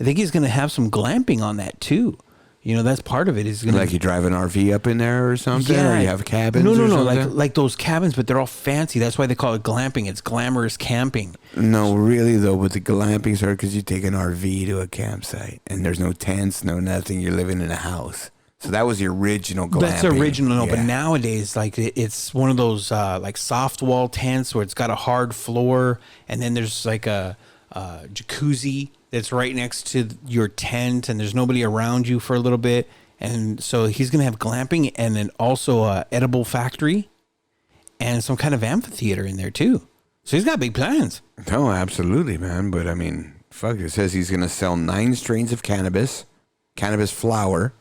I think he's going to have some glamping on that too. That's part of it. Is going like you drive an RV up in there or something, or you have cabins. No, or something? like those cabins, but they're all fancy. That's why they call it glamping. It's glamorous camping. No, really though, but the glamping's hard because you take an RV to a campsite and there's no tents, no nothing. You're living in a house. So that was the original glamping. That's original, no, Yeah. but nowadays, like it's one of those like soft wall tents where it's got a hard floor, and then there's like a jacuzzi that's right next to your tent, and there's nobody around you for a little bit. And so he's gonna have glamping, and then also a edible factory, and some kind of amphitheater in there too. So he's got big plans. No, absolutely, man. But I mean, fuck, it says he's going to sell 9 strains of cannabis flower,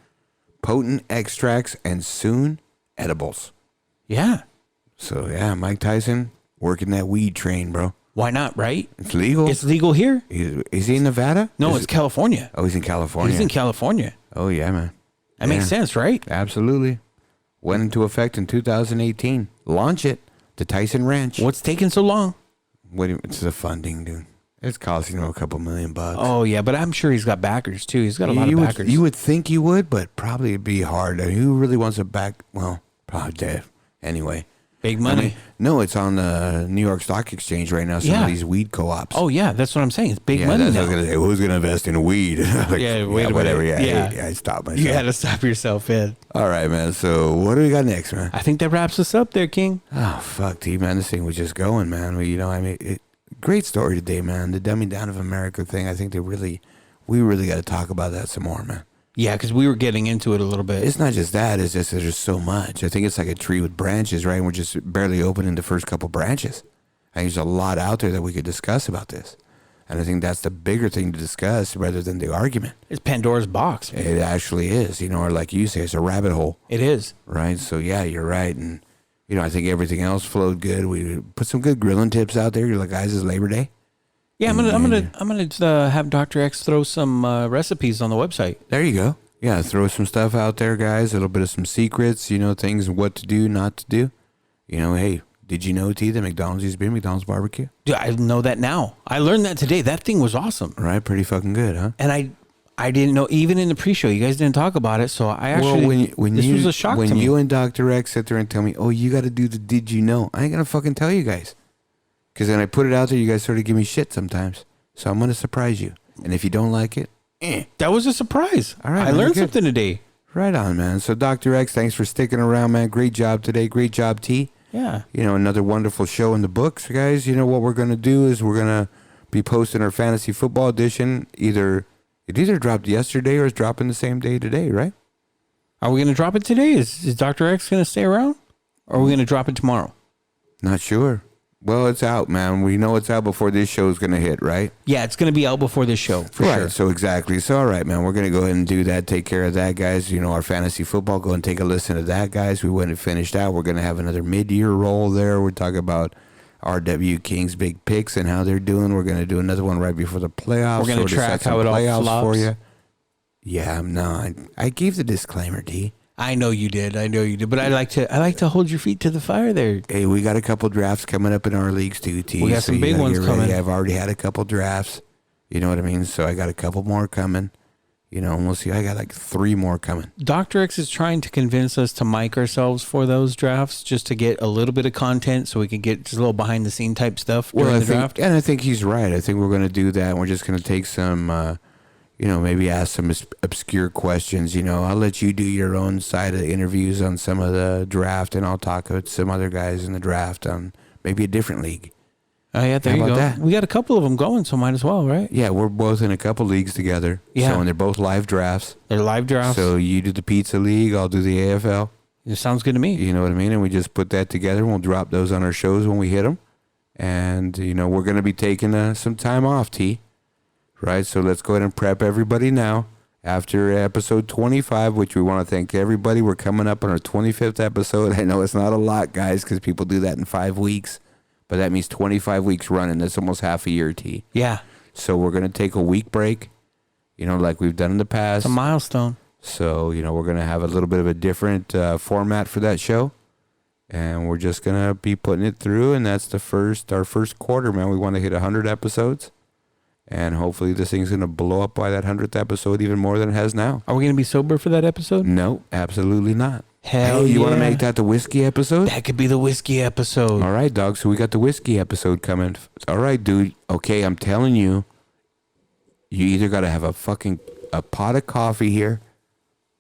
potent extracts, and soon edibles. Yeah, So yeah, Mike Tyson working that weed train, bro. why not? Right? It's legal. It's legal here. Is he in Nevada? No, Is it's California. Oh, he's in California. He's in California. Oh yeah, man. That makes sense, right? Absolutely. Went into effect in 2018. Launch it. The Tyson Ranch. What's taking so long? It's the funding, dude. It's costing him a couple $1 million. Oh yeah, but I'm sure he's got backers too. He's got a lot of backers. You would think you would, but probably it'd be hard. I mean, who really wants to back? Well, probably Dave. Anyway. Big money. I mean, no, it's on the New York Stock Exchange right now. Some of these weed co-ops. Oh yeah, that's what I'm saying. It's big money that's now. what I was gonna say. Who's gonna invest in weed? Like, Yeah, wait a minute. whatever. Yeah, Yeah. I stopped myself. You had to stop yourself, Ed. All right, man. So what do we got next, man? I think that wraps us up there, King. Oh fuck, T, man. This thing was just going, man. Great story today, man. The dumbing down of America thing. I think we really got to talk about that some more, man. Yeah, because we were getting into it a little bit. It's not just that. It's just there's so much. I think it's like a tree with branches, right? And we're just barely opening the first couple branches. I think there's a lot out there that we could discuss about this. And I think that's the bigger thing to discuss rather than the argument. It's Pandora's box. It actually is, or like you say, it's a rabbit hole. It is. Right? So, yeah, you're right. And, I think everything else flowed good. We put some good grilling tips out there. You're like, guys, it's Labor Day. Yeah, I'm gonna have Dr. X throw some recipes on the website. There you go. Yeah, throw some stuff out there, guys. A little bit of some secrets, things, what to do, not to do. Hey, did you know, T, that McDonald's used to be McDonald's barbecue? Dude, I know that now. I learned that today. That thing was awesome. Right, pretty fucking good, huh? And I didn't know, even in the pre-show, you guys didn't talk about it. So I actually, this was a shock to me. When you and Dr. X sit there and tell me, oh, you got to do the did you know, I ain't going to fucking tell you guys. Because then I put it out there, you guys sort of give me shit sometimes. So I'm going to surprise you. And if you don't like it, that was a surprise. All right, I learned something today. Right on, man. So Dr. X, thanks for sticking around, man. Great job today. Great job, T. Yeah. Another wonderful show in the books, guys. What we're going to do is we're going to be posting our fantasy football edition. It either dropped yesterday or it's dropping the same day today, right? Are we going to drop it today? Is Dr. X going to stay around? Or are we going to drop it tomorrow? Not sure. Well, it's out, man. We know it's out before this show is going to hit, right? Yeah, it's going to be out before this show, for sure. So exactly. So, all right, man. We're going to go ahead and do that. Take care of that, guys. Our fantasy football. Go and take a listen to that, guys. We went and finished out. We're going to have another mid-year roll there. We're talking about RW Kings big picks and how they're doing. We're going to do another one right before the playoffs. We're going to track how it all flops. For you. Yeah, no, I gave the disclaimer, T. I know you did. But I like to hold your feet to the fire there. Hey, we got a couple drafts coming up in our leagues too, T. We got some big ones coming. I've already had a couple drafts. You know what I mean? So I got a couple more coming. You know, and we'll see. I got like 3 more coming. Dr. X is trying to convince us to mic ourselves for those drafts just to get a little bit of content so we can get just a little behind the scene type stuff during the draft. And I think he's right. I think we're going to do that. And we're just going to take some, maybe ask some obscure questions. You know, I'll let you do your own side of the interviews on some of the draft, and I'll talk with some other guys in the draft on maybe a different league. Oh, yeah, there you go. That? We got a couple of them going, so might as well, right? Yeah, we're both in a couple leagues together. Yeah. So, and they're both live drafts. They're live drafts. So you do the pizza league, I'll do the AFL. It sounds good to me. You know what I mean? And we just put that together, and we'll drop those on our shows when we hit them. And, we're going to be taking some time off, T. Right? So let's go ahead and prep everybody now. After episode 25, which we want to thank everybody. We're coming up on our 25th episode. I know it's not a lot, guys, because people do that in 5 weeks. But that means 25 weeks running. That's almost half a year, T. Yeah. So we're going to take a week break, like we've done in the past. It's a milestone. So, we're going to have a little bit of a different format for that show. And we're just going to be putting it through. And that's our first quarter, man. We want to hit 100 episodes. And hopefully this thing's going to blow up by that 100th episode even more than it has now. Are we going to be sober for that episode? No, absolutely not. Hell you want to make that the whiskey episode? That could be the whiskey episode. All right, dog. So we got the whiskey episode coming. All right, dude. Okay, I'm telling you, you either got to have a pot of coffee here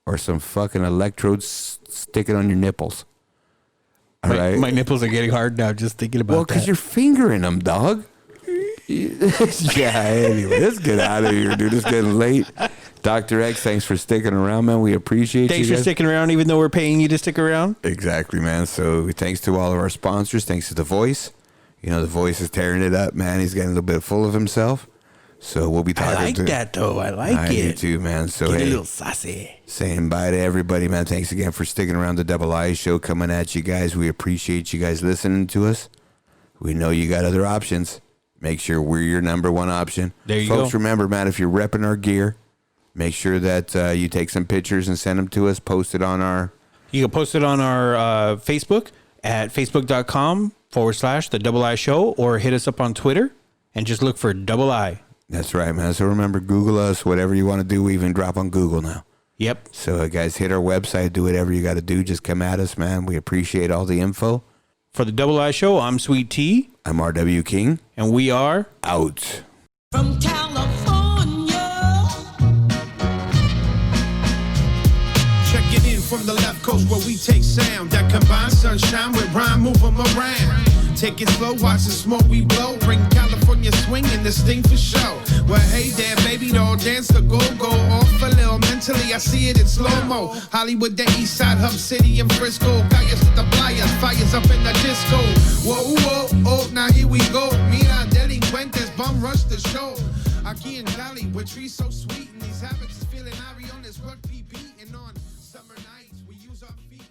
or some fucking electrodes sticking on your nipples. All right? My nipples are getting hard now just thinking about that. Well, because you're fingering them, dog. Yeah, anyway, let's get out of here, dude. It's getting late. Dr. X, thanks for sticking around, man. We appreciate you. Thanks for sticking around, even though we're paying you to stick around. Exactly, man. So thanks to all of our sponsors. Thanks to The Voice. The Voice is tearing it up, man. He's getting a little bit full of himself. So we'll be talking I like that, though. I like it. I do, too, man. So, Get a little sassy. Saying bye to everybody, man. Thanks again for sticking around. The Double I Show coming at you guys. We appreciate you guys listening to us. We know you got other options. Make sure we're your number one option. There you go. Folks, remember, man, if you're repping our gear, make sure that you take some pictures and send them to us. Post it on our... You can post it on our Facebook at facebook.com/The Double I Show, or hit us up on Twitter and just look for Double I. That's right, man. So remember, Google us. Whatever you want to do, we even drop on Google now. Yep. So, guys, hit our website. Do whatever you got to do. Just come at us, man. We appreciate all the info. For the Double I Show, I'm Sweet Tea. I'm RW King. And we are... out. From California. Check it in from the left coast where we take sound that combines sunshine with rhyme, move 'em around. Take it slow, watch the smoke we blow. Bring California swing and this thing for show. Well, hey there, baby doll, dance the go-go. Off a little mentally, I see it in slow-mo. Hollywood, the east side, Hub City and Frisco. Calles to the playas, fires up in the disco. Whoa, whoa, oh, now here we go. Mira, delincuentes, bum rush the show. Aquí in Cali, where trees so sweet and these habits is feeling Ari on this rugby beat. And on summer nights, we use our feet.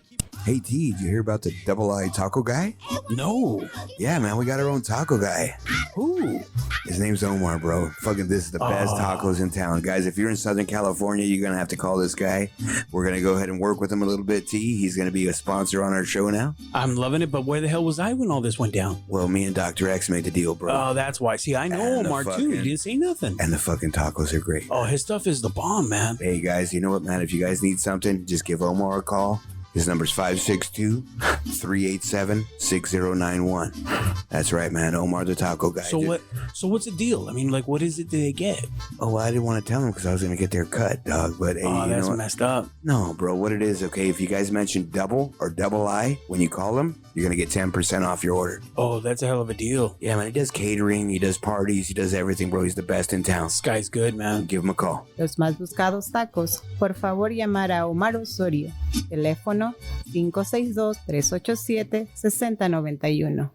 Hey, T, did you hear about the Double I Taco guy? No. Yeah, man, we got our own taco guy. Ooh. His name's Omar, bro. Fucking this is the best tacos in town. Guys, if you're in Southern California, you're going to have to call this guy. We're going to go ahead and work with him a little bit, T. He's going to be a sponsor on our show now. I'm loving it, but where the hell was I when all this went down? Well, me and Dr. X made the deal, bro. Oh, that's why. See, I know And Omar, too. He didn't say nothing. And the fucking tacos are great. Oh, his stuff is the bomb, man. Hey, guys, you know what, man? If you guys need something, just give Omar a call. His number's 562-387-6091. That's right, man. Omar the taco guy. So what's the deal? I mean, like, what is it they get? Oh, well, I didn't want to tell him because I was going to get their cut, dog. But hey, Oh, you that's know what? messed up. No, bro, what it is, okay, if you guys mention double or double I when you call him, you're going to get 10% off your order. Oh, that's a hell of a deal. Yeah, man, he does catering, he does parties, he does everything, bro. He's the best in town. This guy's good, man. Give him a call. Los más buscados tacos. Por favor, llamar a Omar Osorio. Teléfono 562-387-6091.